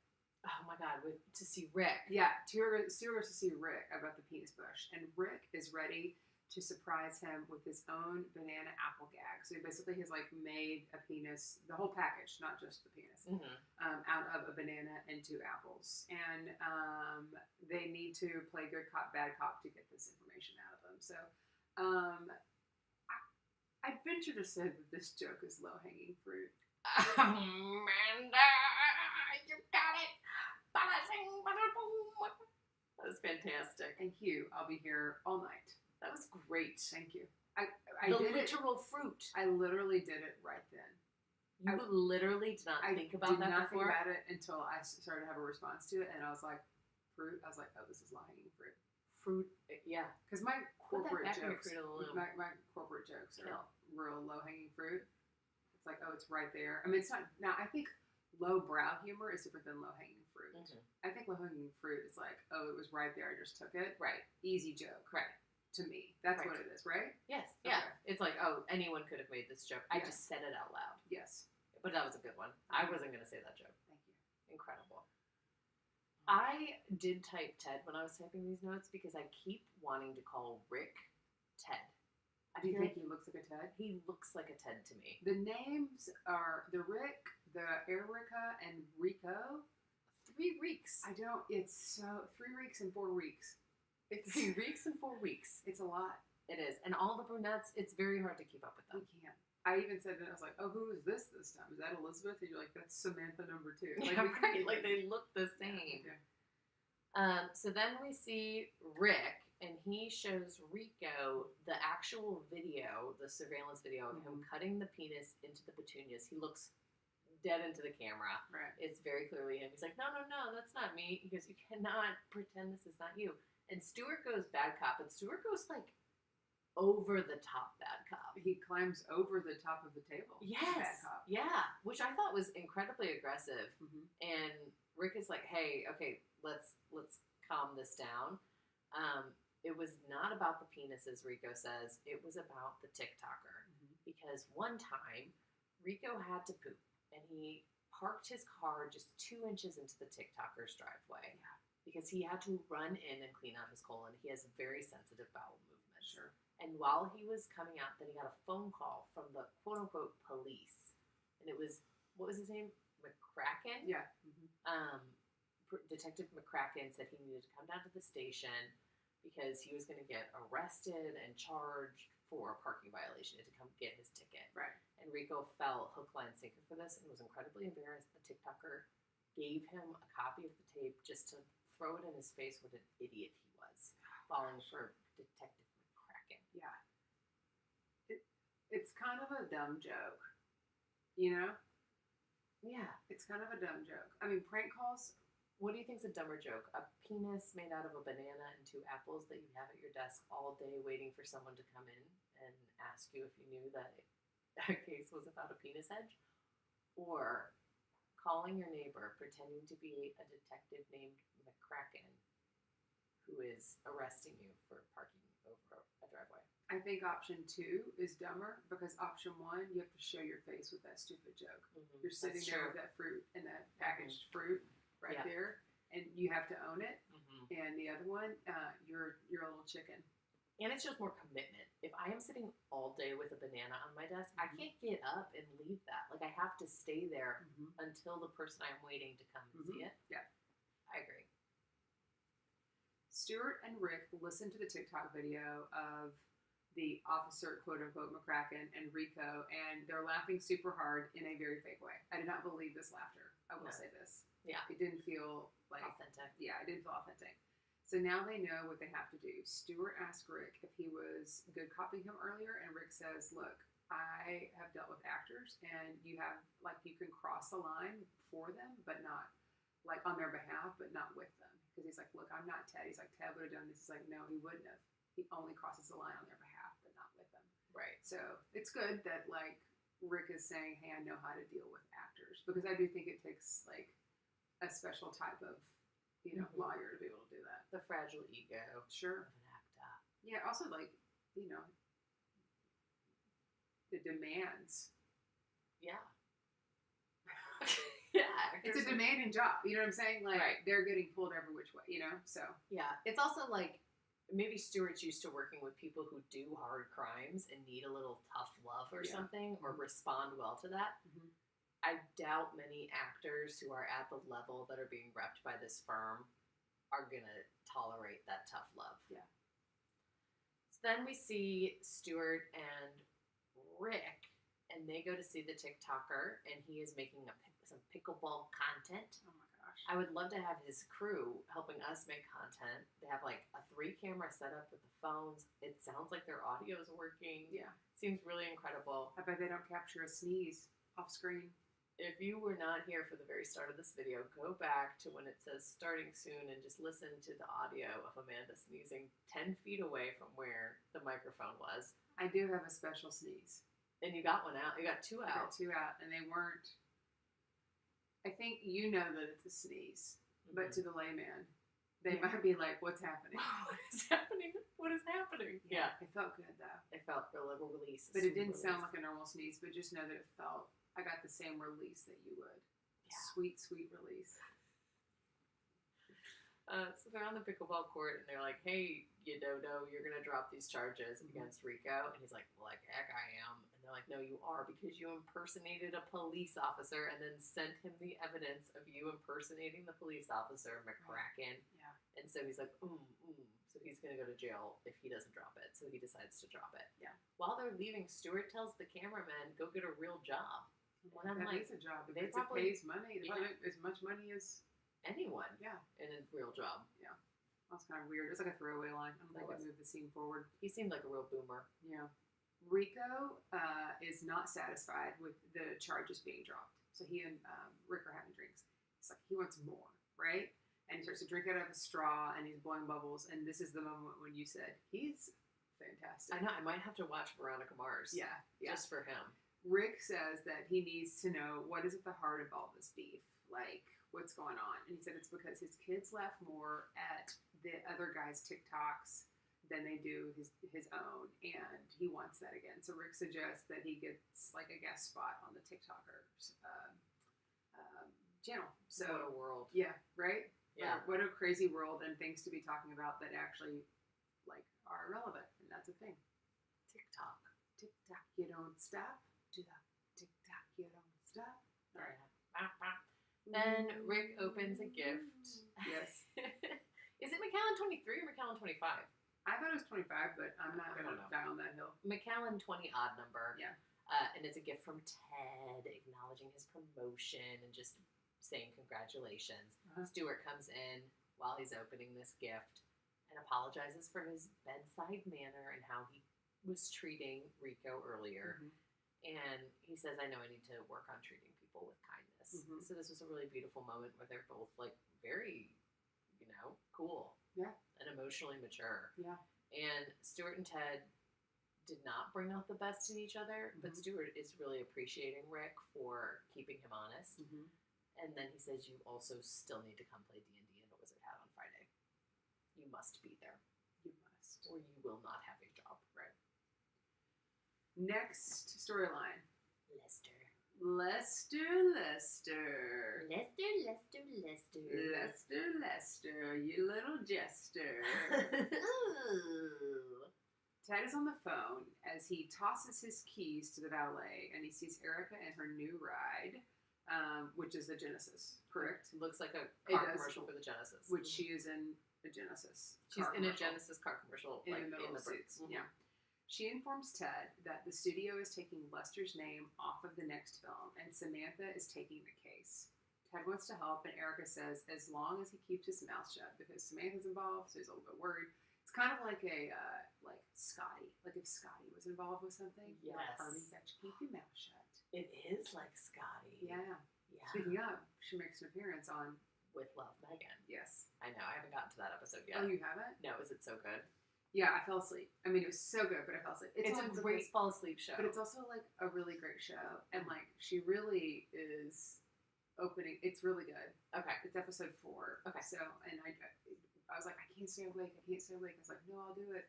Oh my God, to see Rick. Yeah, Stewart goes to see Rick about the penis bush, and Rick is ready to surprise him with his own banana apple gag. So he basically has like made a penis, the whole package, not just the penis, out of a banana and 2 apples. And they need to play good cop, bad cop to get this information out of him. So I venture to say that this joke is low-hanging fruit. Amanda, you got it. That was fantastic. And Hugh, I'll be here all night. That was great. Thank you. I The did it. literal fruit. I literally did it right then. You literally did not think about that I did not before? think about it until I started to have a response to it, and I was like, fruit? I was like, oh, this is low-hanging fruit. Fruit, yeah. Because my Put that corporate back in your jokes, Fruit of the Loom. my corporate jokes are Yeah. real low-hanging fruit. It's like, oh, it's right there. I mean, it's not, now I think low-brow humor is different than low-hanging fruit. Mhm. I think low-hanging fruit is like, oh, it was right there, I just took it. Right. Easy joke. Right. To me. That's Right. what it is, right? Yes. Yeah. Okay. It's like, oh, anyone could have made this joke. I Yeah. just said it out loud. Yes. But that was a good one. I wasn't going to say that joke. Thank you. Incredible. I did type Ted when I was typing these notes because I keep wanting to call Rick Ted. Do you think he looks like a Ted? He looks like a Ted to me. The names are the Rick, the Erica, and Rico. 3 weeks. It's so 3 weeks and 4 weeks. It's 3 weeks and 4 weeks. It's a lot. It is. And all the brunettes, it's very hard to keep up with them. We can't. I even said that, I was like, oh, who is this time? Is that Elizabeth? And you're like, that's Samantha number 2. Like, yeah, right. Like, they look the same. Yeah. So then we see Rick, and he shows Rico the actual video, the surveillance video of him cutting the penis into the petunias. He looks dead into the camera. Right. It's very clearly him. He's like, no, that's not me. He goes, you cannot pretend this is not you. And Stuart goes bad cop, and Stuart goes, like, over the top bad cop. He climbs over the top of the table. Yes. Bad cop. Yeah. Which I thought was incredibly aggressive. Mm-hmm. And Rick is like, hey, okay, let's calm this down. It was not about the penises, Rico says. It was about the TikToker. Mm-hmm. Because one time, Rico had to poop, and he parked his car just 2 inches into the TikToker's driveway. Yeah. Because he had to run in and clean out his colon. He has very sensitive bowel movements. Sure. And while he was coming out, then he got a phone call from the quote-unquote police. And it was, what was his name? McCracken? Yeah. Mm-hmm. Detective McCracken said he needed to come down to the station because he was going to get arrested and charged for a parking violation. He had to come get his ticket. Right. And Rico fell hook, line, sinker for this and was incredibly embarrassed. The TikToker gave him a copy of the tape just to throw it in his face what an idiot he was, falling for Detective McCracken. Yeah. It's kind of a dumb joke, you know? Yeah. It's kind of a dumb joke. I mean, prank calls. What do you think's a dumber joke? A penis made out of a banana and 2 apples that you have at your desk all day waiting for someone to come in and ask you if you knew that a case was about a penis hedge? Or calling your neighbor, pretending to be a detective named McCracken who is arresting you for parking over a driveway? I think option 2 is dumber because option 1, you have to show your face with that stupid joke. Mm-hmm. You're sitting there with that fruit and that packaged fruit right there, and you have to own it. Mm-hmm. And the other one, you're a little chicken. And it shows more commitment. If I am sitting all day with a banana on my desk, I can't get up and leave that. Like, I have to stay there until the person I'm waiting to come and see it. Yeah. I agree. Stuart and Rick listened to the TikTok video of the officer, quote-unquote, McCracken and Rico, and they're laughing super hard in a very fake way. I did not believe this laughter. I will say this. Yeah. It didn't feel like... authentic. Yeah, it didn't feel authentic. So now they know what they have to do. Stuart asked Rick if he was good copying him earlier, and Rick says, look, I have dealt with actors, and you have, like, you can cross a line for them, but not, like, on their behalf, but not with them. Because he's like, look, I'm not Ted. He's like, Ted would have done this. He's like, no, he wouldn't have. He only crosses the line on their behalf, but not with them. Right. So it's good that, like, Rick is saying, hey, I know how to deal with actors. Because I do think it takes, like, a special type of, you know, lawyer to be able to do that. The fragile ego. Sure. Of an actor. Yeah, also, like, you know, the demands. Yeah. Yeah. It's a demanding job. You know what I'm saying? Like, they're getting pulled every which way, you know? So. Yeah. It's also, like, maybe Stuart's used to working with people who do hard crimes and need a little tough love or something, or respond well to that. Mm-hmm. I doubt many actors who are at the level that are being repped by this firm are going to tolerate that tough love. Yeah. So then we see Stuart and Rick, and they go to see the TikToker, and he is making some pickleball content. Oh my gosh. I would love to have his crew helping us make content. They have like a 3-camera setup with the phones. It sounds like their audio is working. Yeah. Seems really incredible. I bet they don't capture a sneeze off screen. If you were not here for the very start of this video, go back to when it says starting soon and just listen to the audio of Amanda sneezing 10 feet away from where the microphone was. I do have a special sneeze. And you got one out. You got 2 out. I got 2 out, and they weren't. I think you know that it's a sneeze, but to the layman, they might be like, what's happening? What is happening? What is happening? Yeah. It felt good, though. It felt a little release. But it didn't sound like a normal sneeze, but just know that it felt... I got the same release that you would. Yeah. Sweet, sweet release. So they're on the pickleball court and they're like, "Hey, you dodo, you're gonna drop these charges against Rico." And he's like, "Like heck, I am." And they're like, "No, you are because you impersonated a police officer and then sent him the evidence of you impersonating the police officer, McCracken." Yeah. And so he's like, So he's gonna go to jail if he doesn't drop it. So he decides to drop it. Yeah. While they're leaving, Stewart tells the cameraman, "Go get a real job." And I'm that like, is a job they because probably- it pays money. It Yeah. as much money as anyone yeah. in a real job. That's kind of weird. It's like a throwaway line. I don't think it moved the scene forward. He seemed like a real boomer. Yeah. Rico is not satisfied with the charges being dropped. So he and Rick are having drinks. It's like he wants more, right? And he starts to drink out of a straw and he's blowing bubbles. And this is the moment when you said, he's fantastic. I know. I might have to watch Veronica Mars. Yeah. Just for him. Rick says that he needs to know what is at the heart of all this beef. Like, what's going on? And he said it's because his kids laugh more at the other guy's TikToks than they do his own, and he wants that again. So Rick suggests that he gets like a guest spot on the TikTokers channel. So what a world. Yeah, right? Yeah. What a crazy world and things to be talking about that actually like are relevant, and that's a thing. TikTok. TikTok, you don't stop. Do that. TikTok, you don't stop. All right. Then Rick opens a gift. Yes. Is it McAllen 23 or McAllen 25? I thought it was 25, but I'm not going to die on that hill. McAllen 20 odd number. Yeah. And it's a gift from Ted acknowledging his promotion and just saying congratulations. Stewart comes in while he's opening this gift and apologizes for his bedside manner and how he was treating Rico earlier. And he says, "I know I need to work on treating people with kindness." So this was a really beautiful moment where they're both like very, cool. Yeah. And emotionally mature. Yeah. And Stewart and Ted did not bring out the best in each other, but Stewart is really appreciating Rick for keeping him honest. And then he says, "You also still need to come play D&D in a Wizard hat on Friday. You must be there. You must. Or you will not have a job." Right. Next storyline. Lester. Lester, you little jester. Ted is on the phone as he tosses his keys to the valet and he sees Erica and her new ride, which is the Genesis, correct? Looks like a car commercial for the Genesis. Which she is in a Genesis. She's in a Genesis car commercial. In the middle of the suits. Yeah. She informs Ted that the studio is taking Lester's name off of the next film, and Samantha is taking the case. Ted wants to help, and Erica says as long as he keeps his mouth shut, because Samantha's involved, so he's a little bit worried. It's kind of like a like Scotty, like if Scotty was involved with something. Yes. Like, Harvey Specter, keep your mouth shut. It is like Scotty. Yeah. Yeah. Speaking of, she makes an appearance on With Love, Megan. Yes. I know. I haven't gotten to that episode yet. Oh, you haven't? No, is it so good? Yeah, I fell asleep. I mean, it was so good, but I fell asleep. It's a great fall asleep show. But it's also like a really great show. And like, she really is opening. It's really good. Okay. It's episode 4. Okay. So, and I was like, I can't stay awake. I was like, no, I'll do it.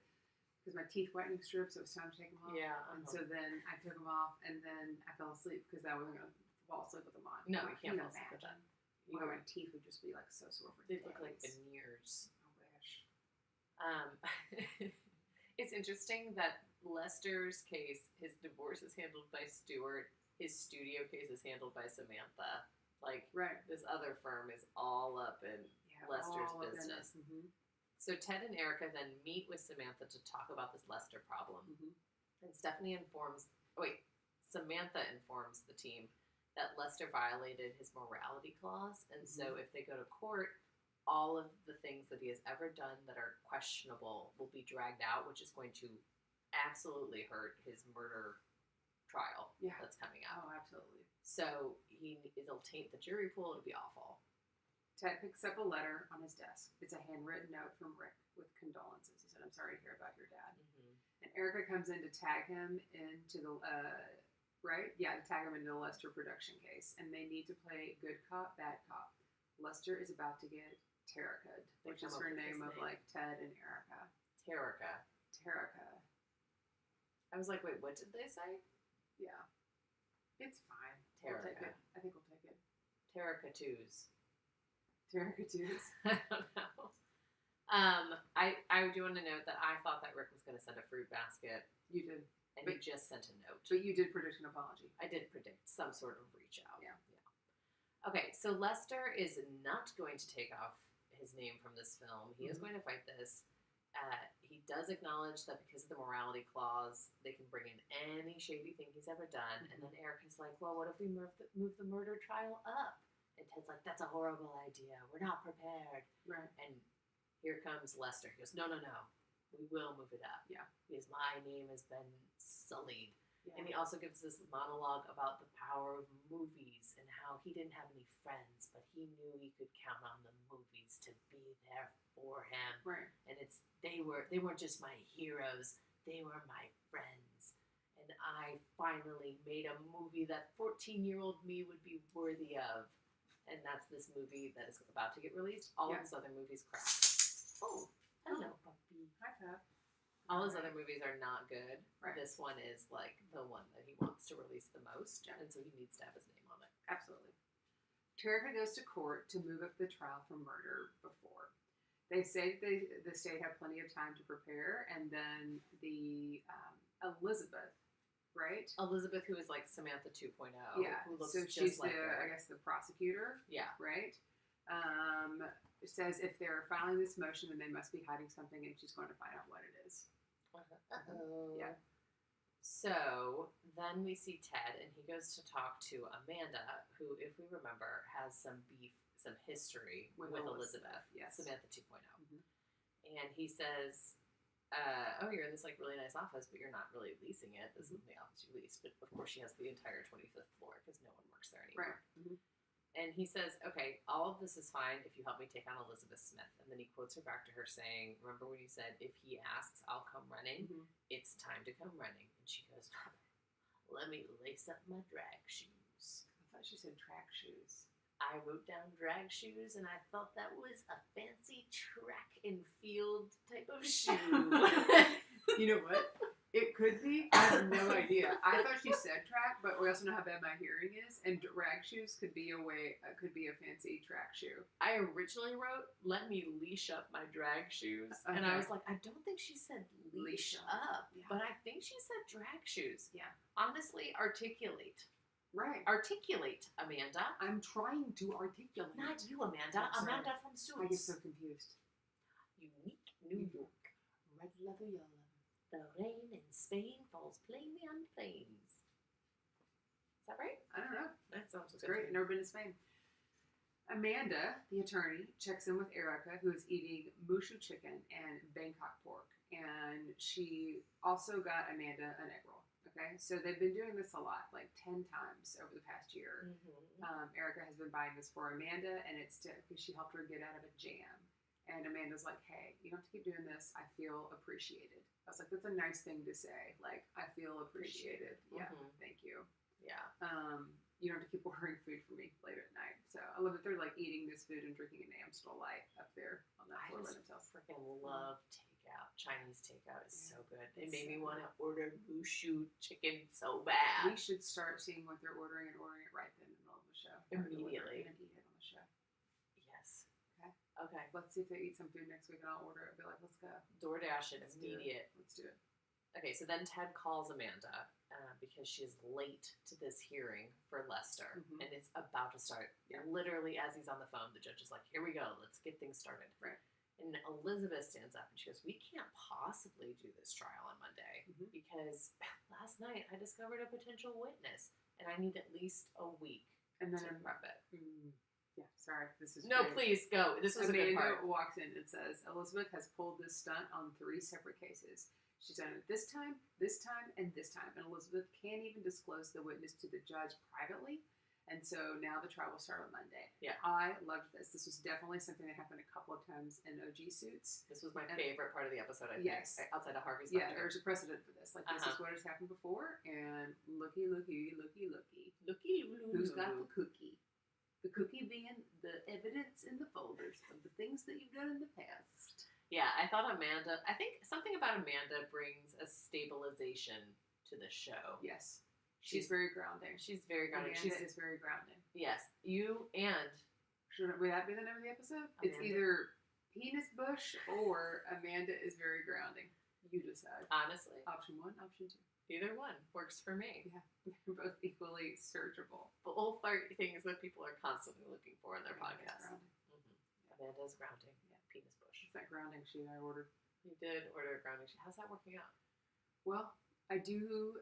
Because my teeth whitening strips, it was time to take them off. Yeah. And so then I took them off, and then I fell asleep because I wasn't going to fall asleep with them on. No, you can't fall asleep with that. My teeth would just be like so sore for They days. look like veneers. I wish. It's interesting that Lester's case, his divorce is handled by Stewart. His studio case is handled by Samantha. Like, right. This other firm is all up in Lester's business. So Ted and Erica then meet with Samantha to talk about this Lester problem. And Samantha informs the team that Lester violated his morality clause. And so if they go to court, all of the things that he has ever done that are questionable will be dragged out, which is going to absolutely hurt his murder trial that's coming out. Oh, absolutely. So it'll taint the jury pool. It'll be awful. Ted picks up a letter on his desk. It's a handwritten note from Rick with condolences. He said, "I'm sorry to hear about your dad." And Erica comes in to tag him into the, tag him into the Lester production case. And they need to play good cop, bad cop. Lester is about to get Terrica'd, which is her name of like Ted and Erica. Terrica. I was like, wait, what did they say? Yeah. It's fine. Terrica. We'll take it. I think we'll take it. Terrica twos. Terricatues. I don't know. I do want to note that I thought that Rick was going to send a fruit basket, You did. and he just sent a note. But you did predict an apology. I did predict some sort of reach out. Yeah. Okay, so Lester is not going to take off his name from this film. He is going to fight this. He does acknowledge that because of the morality clause, they can bring in any shady thing he's ever done. And then Erica's like, well, what if we move the murder trial up? And Ted's like, that's a horrible idea. We're not prepared. Right. And here comes Lester. He goes, no. We will move it up. Yeah. Because my name has been sullied. Yeah. And he also gives this monologue about the power of movies and how he didn't have any friends, but he knew he could count on the movies to be there for him. Right. And they weren't just my heroes, they were my friends. And I finally made a movie that 14-year-old me would be worthy of. And that's this movie that is about to get released. All of his other movies crap. Oh, hello, puppy. Hi, Pep. All his other movies are not good. Right. This one is like the one that he wants to release the most, and so he needs to have his name on it. Absolutely. Terrica goes to court to move up the trial for murder before. They say the state had plenty of time to prepare, and then the Elizabeth, right? Elizabeth, who is like Samantha 2.0. Yeah. Who looks So just she's like her. I guess the prosecutor. Yeah. Right. It says if they're filing this motion, then they must be hiding something, and she's going to find out what it is. Yeah. So then we see Ted, and he goes to talk to Amanda, who, if we remember, has some beef, some history with Elizabeth. Yes. Samantha 2.0. And he says, oh, you're in this like really nice office, but you're not really leasing it. This isn't the office you lease. But of course, she has the entire 25th floor because no one works there anymore. Right. And he says, okay, all of this is fine if you help me take on Elizabeth Smith. And then he quotes her back to her saying, remember when you said, if he asks, I'll come running? It's time to come running. And she goes, let me lace up my drag shoes. I thought she said track shoes. I wrote down drag shoes, and I thought that was a fancy track and field type of shoe. You know what? It could be. I have no idea. I thought she said track, but we also know how bad my hearing is, and drag shoes could be a fancy track shoe. I originally wrote, let me leash up my drag shoes. Okay. And I was like, I don't think she said leash up, yeah. but I think she said drag shoes. Yeah. Honestly, articulate. Right. Articulate, Amanda. I'm trying to articulate. Not you, Amanda. Amanda from Suits. I get so confused. Unique New York. Red leather, yellow leather. The rain in Spain falls plainly on plains. Is that right? I don't know. That sounds It's great. I've never been to Spain. Amanda, the attorney, checks in with Erica, who is eating mushu chicken and Bangkok pork. And she also got Amanda an egg roll. Okay? So they've been doing this a lot, like 10 times over the past year. Erica has been buying this for Amanda, and it's because she helped her get out of a jam. And Amanda's like, hey, you don't have to keep doing this. I feel appreciated. I was like, that's a nice thing to say. Like, I feel appreciated. Yeah, thank you. Yeah. You don't have to keep ordering food for me late at night. So I love that they're like eating this food and drinking an Amstel Light up there on that floor by themselves. I freaking love takeout. Chinese takeout is so good. It It's made me so want to order mushu chicken so bad. We should start seeing what they're ordering and ordering it right then in the middle of the show. Immediately. And eat it on the show. Yes. Okay. Okay. Let's see if they eat some food next week and I'll order it. Be like, let's go. DoorDash it Let's do it. immediate. Let's do it. Okay, so then Ted calls Amanda because she's late to this hearing for Lester, and it's about to start. Yeah. Literally, as he's on the phone, the judge is like, here we go, let's get things started. Right. And Elizabeth stands up and she goes, we can't possibly do this trial on Monday because last night I discovered a potential witness, and I need at least a week And then to prep it. Yeah, sorry. This is No, great. please, go. This was a good Amanda part. walks in and says, Elizabeth has pulled this stunt on 3 separate cases. She's done it this time, and this time. And Elizabeth can't even disclose the witness to the judge privately. And so now the trial will start on Monday. Yeah. I loved this. This was definitely something that happened a couple of times in OG Suits. This was my favorite part of the episode, I think. Yes. Outside of Harvey Specter. Yeah, there's a precedent for this. Like, this is what has happened before. And looky. Looky, Who's got the cookie? The cookie being the evidence in the folders of the things that you've done in the past. Yeah, I thought I think something about Amanda brings a stabilization to the show. Yes. She's very grounding. She's very grounding. Amanda is very grounding. Yes. You and Would that be the name of the episode? It's Amanda. either Penis Bush or Amanda is Very Grounding. You decide. Honestly, Option 1, option 2. either one works for me. Yeah, they're both equally searchable. Both are things that people are constantly looking for in their Amanda's podcasts. Grounding. Amanda's grounding. Yeah. Penis bush. It's that grounding sheet I ordered. You did order a grounding sheet. How's that working out? Well, I do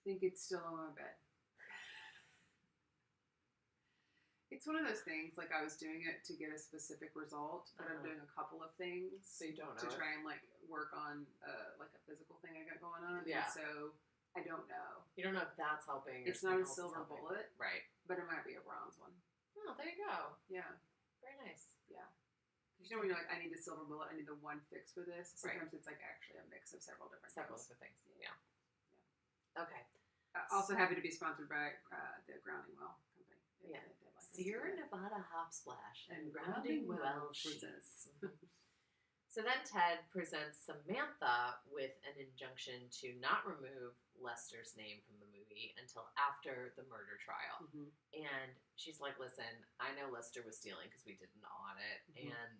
think it's still on my bed. It's one of those things, like I was doing it to get a specific result, but I'm doing a couple of things So you don't know to it. try and like work on like a physical thing I got going on. Yeah. And so I don't know. You don't know if that's helping. Or It's not a something else is silver helping. bullet, Right. but it might be a bronze one. Oh, there you go. Yeah. Very nice. Yeah. You know when you're like, I need the silver bullet, I need the one fix for this? Right. Sometimes it's like actually a mix of several different things. Things. Yeah. Okay. Also happy to be sponsored by the Grounding Well company. Yeah. They like us Sierra to do it. Nevada Hop Splash And Grounding Grounding Well Well presents. So then Ted presents Samantha with an injunction to not remove Lester's name from the movie until after the murder trial. Mhm. And she's like, listen, I know Lester was stealing because we did an audit. Mhm. And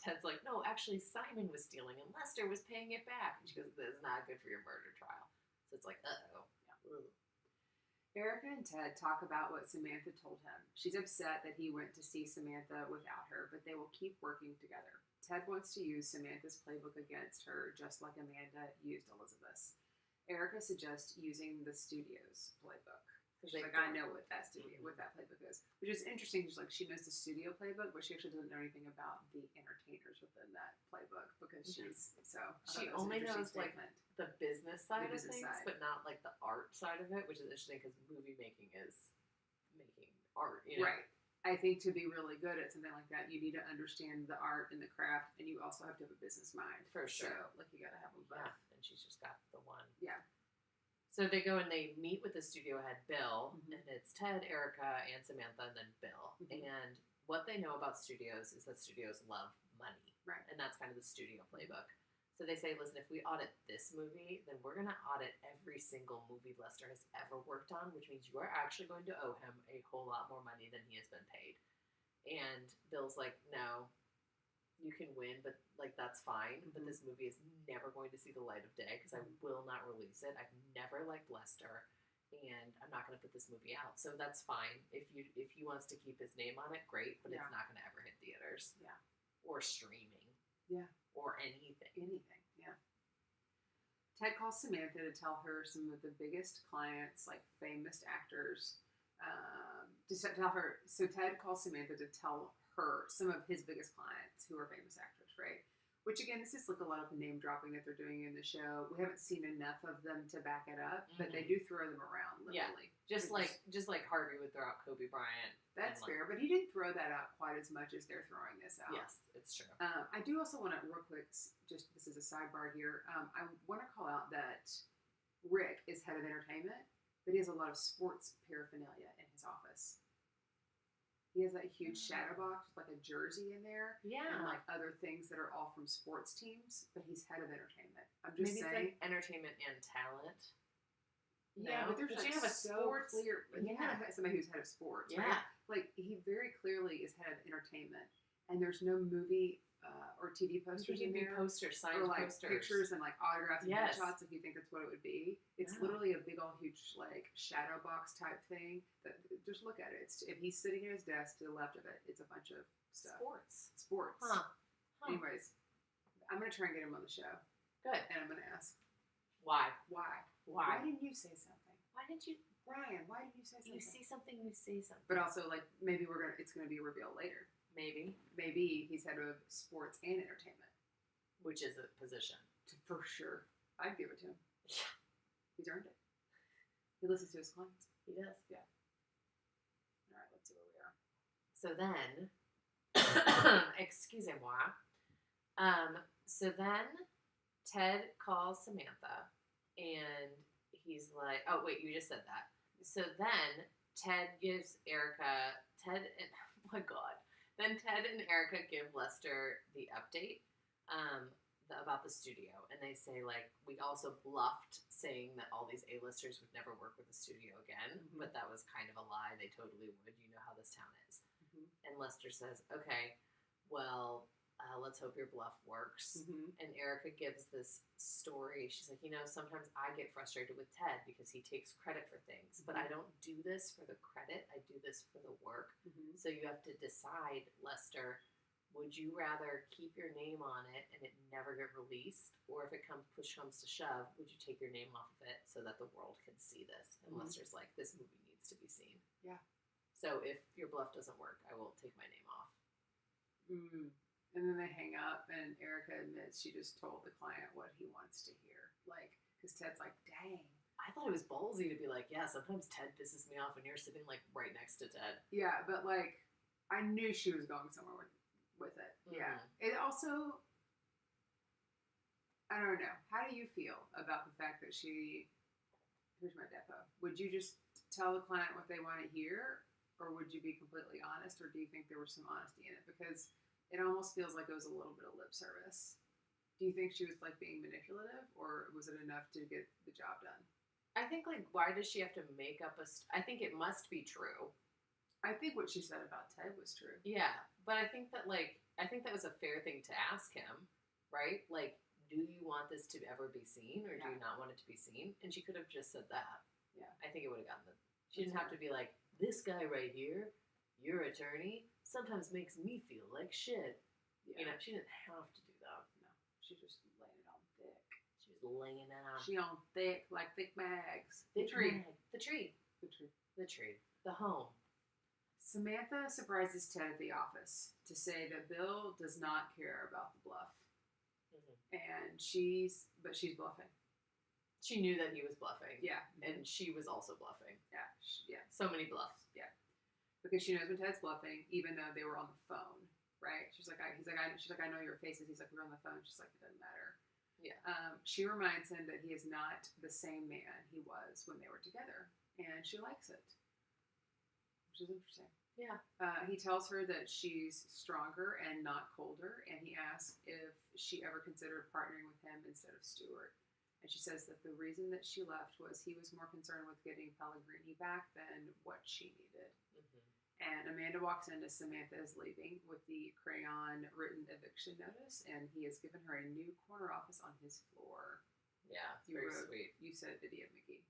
Ted's like, no, actually Simon was stealing and Lester was paying it back. And she goes, this is not good for your murder trial. So it's like, uh-oh. Yeah. Erica and Ted talk about what Samantha told him. She's upset that he went to see Samantha without her, but they will keep working together. Ted wants to use Samantha's playbook against her, just like Amanda used Elizabeth's. Erica suggests using the studio's playbook. She's like, I know what that what that playbook is. Which is interesting. She's like, she knows the studio playbook, but she actually doesn't know anything about the entertainers within that playbook because she's so. She only knows like the business side of things, but not like the art side of it, which is interesting because movie making is making art. You know? Right. I think to be really good at something like that, you need to understand the art and the craft, and you also have to have a business mind. For sure. So, like, you got to have them both. Yeah, and she's just got the one. Yeah. So they go and they meet with the studio head, Bill, Mhm. and it's Ted, Erica, and Samantha, and then Bill. Mhm. And what they know about studios is that studios love money. Right. And that's kind of the studio playbook. So they say, listen, if we audit this movie, then we're going to audit every single movie Lester has ever worked on, which means you are actually going to owe him a whole lot more money than he has been paid. And Bill's like, no, you can win, but like that's fine. But this movie is never going to see the light of day because I will not release it. I've never liked Lester, and I'm not going to put this movie out. So that's fine. If he wants to keep his name on it, great. But it's not going to ever hit theaters. Yeah. Or streaming. Yeah. Or anything. Anything. Yeah. Ted calls Samantha to tell her some of the biggest clients, like famous actors. To tell her. So Ted calls Samantha to tell her some of his biggest clients who are famous actors, right? Which again, this is like a lot of name dropping that they're doing in the show. We haven't seen enough of them to back it up, but they do throw them around literally. Just like Harvey would throw out Kobe Bryant. That's fair, but he didn't throw that out quite as much as they're throwing this out. Yes, it's true. I do also want to real quick, just this is a sidebar here. I want to call out that Rick is head of entertainment, but he has a lot of sports paraphernalia in his office. He has that huge shadow box with like a jersey in there, and like other things that are all from sports teams. But he's head of entertainment. I'm just saying, it's like entertainment and talent. Yeah, but there's like you have a so sports. clear. Yeah, somebody who's head of sports. Yeah, right? Like he very clearly is head of entertainment, and there's no movie or TV posters in there, posters, signed or like posters, pictures and like autographs and Yes. headshots. If you think that's what it would be, it's No. literally a big old huge like shadow box type thing. That just look at it. It's, if he's sitting at his desk to the left of it, it's a bunch of stuff. Sports. Huh. Anyways, I'm gonna try and get him on the show. Good. And I'm gonna ask Why? why didn't you say something? Why didn't you? Brian, why didn't you say something? You see something, you say something. But also, like, maybe it's going to be revealed later. Maybe. Maybe he's head of sports and entertainment. Which is a position. For sure. I'd give it to him. Yeah. He's earned it. He listens to his clients. He does. Yeah. All right, let's see where we are. So then, excusez-moi. So then Ted calls Samantha and he's like, oh wait, you just said that. So then Ted gives Erica, oh my God. Then Ted and Erica give Lester the update about the studio, and they say, like, we also bluffed saying that all these A-listers would never work with the studio again, but that was kind of a lie. They totally would. You know how this town is. And Lester says, okay, well, let's hope your bluff works. And Erica gives this story. She's like, sometimes I get frustrated with Ted because he takes credit for things, but I don't do this for the credit. I do this for the work. So you have to decide, Lester, would you rather keep your name on it and it never get released, or if push comes to shove, would you take your name off of it so that the world can see this? And Lester's like, this movie needs to be seen. Yeah. So if your bluff doesn't work, I will take my name off. And then they hang up, and Erica admits she just told the client what he wants to hear. Like, because Ted's like, dang. I thought it was ballsy to be like, yeah, sometimes Ted pisses me off and you're sitting, like, right next to Ted. Yeah, but, like, I knew she was going somewhere with it. Yeah. It also, I don't know. How do you feel about the fact that here's my depo. Would you just tell the client what they want to hear, or would you be completely honest, or do you think there was some honesty in it? Because it almost feels like it was a little bit of lip service. Do you think she was, like, being manipulative, or was it enough to get the job done? I think, like, why does she have to make up I think it must be true. I think what she said about Ted was true. Yeah, but I think that was a fair thing to ask him, right? Like, do you want this to ever be seen, or do you not want it to be seen? And she could have just said that. Yeah. I think it would have gotten she didn't have to be like, this guy right here, your attorney, sometimes makes me feel like shit. Yeah. She didn't have to do that. No, she just laying it on thick. She was laying it on. She on thick, like thick bags. The tree. The home. Samantha surprises Ted at the office to say that Bill does not care about the bluff. And she's bluffing. She knew that he was bluffing. Yeah. And she was also bluffing. Yeah. Yeah. So many bluffs. Yeah. Because she knows when Ted's bluffing, even though they were on the phone, right? She's like, I know your faces. He's like, we're on the phone. She's like, it doesn't matter. Yeah. She reminds him that he is not the same man he was when they were together. And she likes it. Which is interesting. Yeah. He tells her that she's stronger and not colder, and he asks if she ever considered partnering with him instead of Stuart. And she says that the reason that she left was he was more concerned with getting Pellegrini back than what she needed. And Amanda walks in as Samantha is leaving with the crayon-written eviction notice, and he has given her a new corner office on his floor. Yeah, it's very sweet. You said Idiot McGee.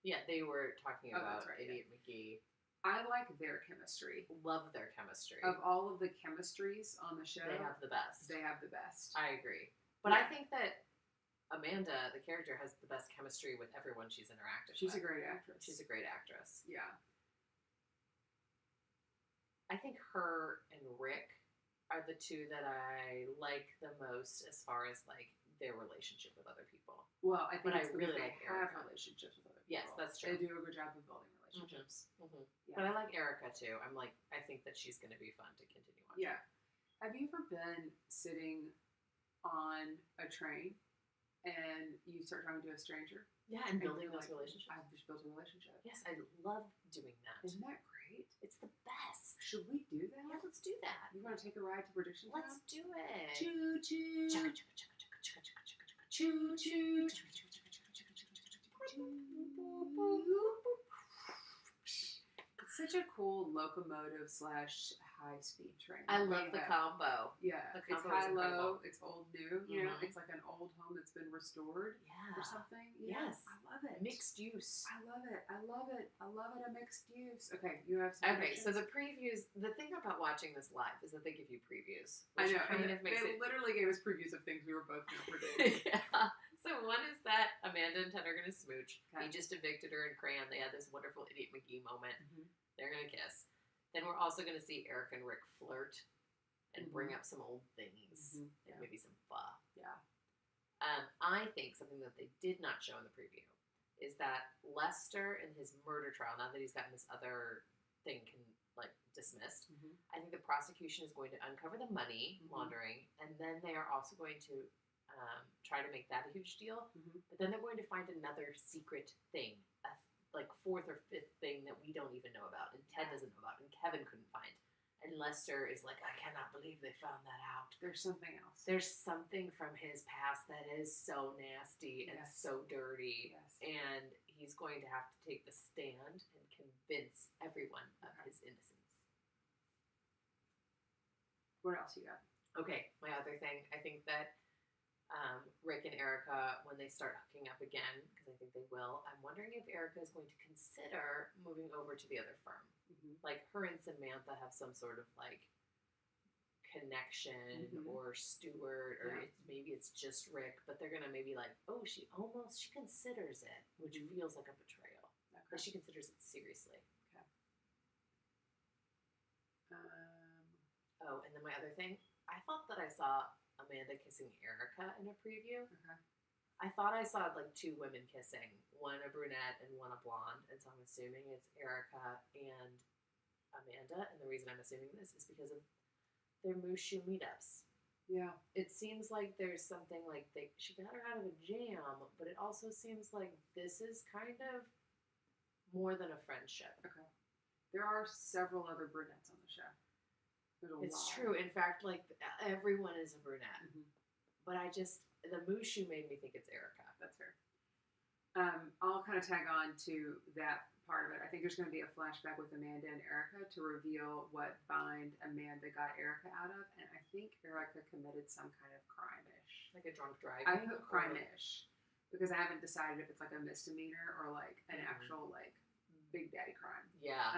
Yeah, they were talking about right, Idiot McGee. I like their chemistry. Love their chemistry. Of all of the chemistries on the show, they have the best. I agree. But I think that Amanda, the character, has the best chemistry with everyone she's interacted with. She's a great actress. Yeah. I think her and Rick are the two that I like the most as far as, like, their relationship with other people. Well, I think it's really they have relationships with other people. Yes, that's true. They do a good job of building relationships. Yeah. But I like Erica, too. I think that she's going to be fun to continue watching. Yeah. Have you ever been sitting on a train and you start talking to a stranger? Yeah, and building those relationships. I've just built a relationship. Yes, I love doing that. Isn't that great? It's the best. Should we do that? Yeah, let's do that. You want to take a ride to Prediction Town? Let's do it. Choo choo. Chugga, chugga, chugga, chugga, chugga, chugga, chugga, choo choo. It's such a cool locomotive / high-speed train. I love the combo. Yeah, the it's high-low, it's old-new, you know? It's like an old home that's been restored or something. Yeah. Yes. I love it. Mixed use. I love it, a mixed use. Okay, you have some Okay, so the previews, the thing about watching this live is that they give you previews. I know, kind of makes they literally gave us previews of things we were both going to predict. Yeah. So one is that Amanda and Ted are going to smooch. Okay. He just evicted her in Crayon. They had this wonderful Idiot McGee moment. They're going to kiss. Then we're also going to see Eric and Rick flirt and bring up some old things and maybe some pho. Yeah. I think something that they did not show in the preview is that Lester in his murder trial, now that he's gotten this other thing dismissed, I think the prosecution is going to uncover the money laundering, and then they are also going to try to make that a huge deal. But then they're going to find another secret thing, like fourth or fifth thing that we don't even know about, and Ted doesn't know about, and Kevin couldn't find. And Lester is like, I cannot believe they found that out. There's something else. There's something from his past that is so nasty and so dirty. Yes. And he's going to have to take the stand and convince everyone of his innocence. What else you got? Okay, my other thing, I think that Rick and Erica, when they start hooking up again, because I think they will, I'm wondering if Erica is going to consider moving over to the other firm. Mm-hmm. Like, her and Samantha have some sort of, like, connection or steward, or maybe it's just Rick, but they're going to maybe like, oh, she considers it, which feels like a betrayal. Okay. But she considers it seriously. Okay. Oh, and then my other thing, I thought that I saw Amanda kissing Erica in a preview. Okay. I thought I saw like two women kissing, one a brunette and one a blonde, and so I'm assuming it's Erica and Amanda. And the reason I'm assuming this is because of their Mushu meetups. Yeah. It seems like there's something like she got her out of a jam, but it also seems like this is kind of more than a friendship. Okay. There are several other brunettes on the show. It's true. In fact, like everyone is a brunette. Mm-hmm. But the Mushu made me think it's Erica. That's fair. I'll kind of tag on to that part of it. I think there's going to be a flashback with Amanda and Erica to reveal what bind Amanda got Erica out of, and I think Erica committed some kind of crime-ish. Like a drunk driving? I put crime-ish because I haven't decided if it's like a misdemeanor or like an actual like big daddy crime. Yeah.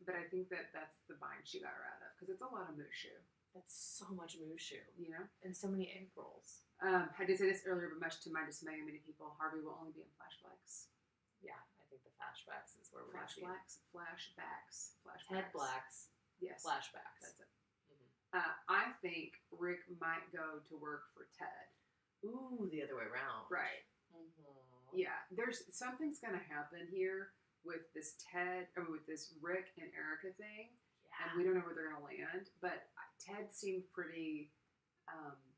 But I think that's the bind she got her out of because it's a lot of Mushu. That's so much Mushu. You know? And so many egg rolls. I did say this earlier, but much to my dismay, many people, Harvey will only be in flashbacks. Yeah, I think the flashbacks is where we're Flashbacks. Ted Blacks. Yes. Flashbacks. That's it. Mm-hmm. I think Rick might go to work for Ted. Ooh, the other way around. Right. Mm-hmm. Yeah, something's going to happen here with this with this Rick and Erica thing. And we don't know where they're going to land, but Ted seemed pretty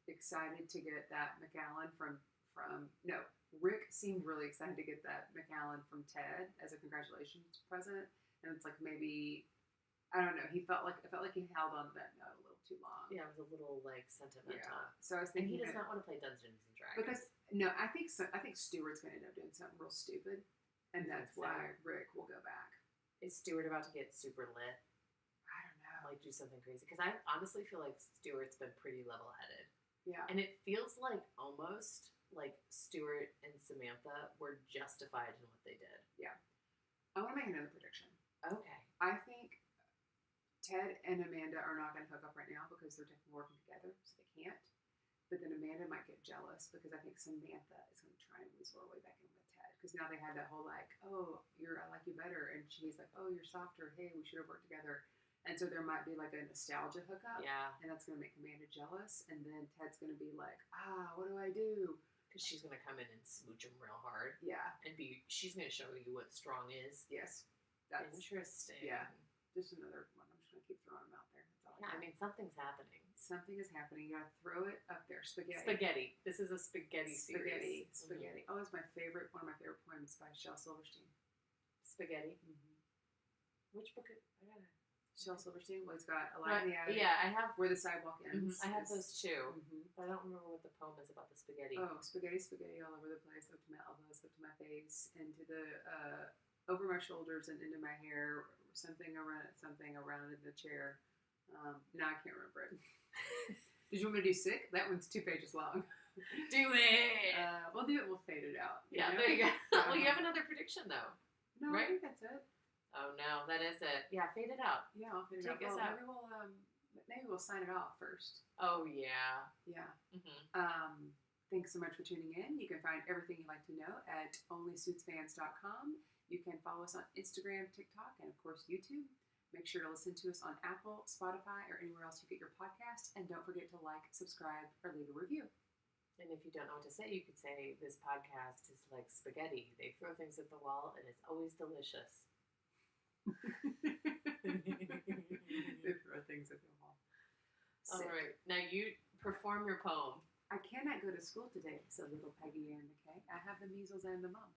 excited to get that McAllen Rick seemed really excited to get that McAllen from Ted as a congratulations present, and it's like maybe, I don't know, it felt like he held on to that note a little too long. Yeah, it was a little like sentimental. Yeah. So I was thinking, and he does not want to play Dungeons and Dragons because I think Stewart's going to end up doing something real stupid, and that's why Rick will go back. Is Stewart about to get super lit? Like do something crazy, because I honestly feel like Stewart's been pretty level-headed. Yeah. And it feels like almost like Stewart and Samantha were justified in what they did. Yeah. I want to make another prediction. Okay. I think Ted and Amanda are not going to hook up right now because they're working together, so they can't. But then Amanda might get jealous because I think Samantha is going to try and weasel her way back in with Ted. Because now they had that whole like, oh, I like you better. And she's like, oh, you're softer. Hey, we should have worked together. And so there might be like a nostalgia hookup. Yeah. And that's going to make Amanda jealous. And then Ted's going to be like, what do I do? Because she's going to come in and smooch him real hard. Yeah. And she's going to show you what strong is. Yes. That's interesting. Yeah. Just another one. I'm just going to keep throwing them out there. That's all I mean, something's happening. Something is happening. You got to throw it up there. Spaghetti. This is a spaghetti series. Spaghetti. Oh, it's one of my favorite poems by Shel Silverstein. Spaghetti. Mm-hmm. Which book? Shel Silverstein. Well, it's got a lot in the attic. Yeah, I have Where the Sidewalk Ends. I have those too. But I don't remember what the poem is about the spaghetti. Oh, spaghetti all over the place, up to my elbows, up to my face, into the over my shoulders and into my hair. Something around in the chair. Now I can't remember it. Did you want me to do sick? That one's 2 pages long. Do it. We'll do it. We'll fade it out. Yeah, there you go. Well, you have another prediction though. No, right? I think that's it. Oh no, that is it. Yeah, fade it out. Yeah, I'll fade it out. Take us out. Maybe we'll sign it off first. Oh yeah. Yeah. Mm-hmm. Thanks so much for tuning in. You can find everything you'd like to know at onlysuitsfans.com. You can follow us on Instagram, TikTok, and of course YouTube. Make sure to listen to us on Apple, Spotify, or anywhere else you get your podcast. And don't forget to like, subscribe, or leave a review. And if you don't know what to say, you could say this podcast is like spaghetti. They throw things at the wall, and it's always delicious. They throw things at the wall. All right. Now you perform your poem. I cannot go to school today, said little Peggy Ann McKay. I have the measles and the mumps.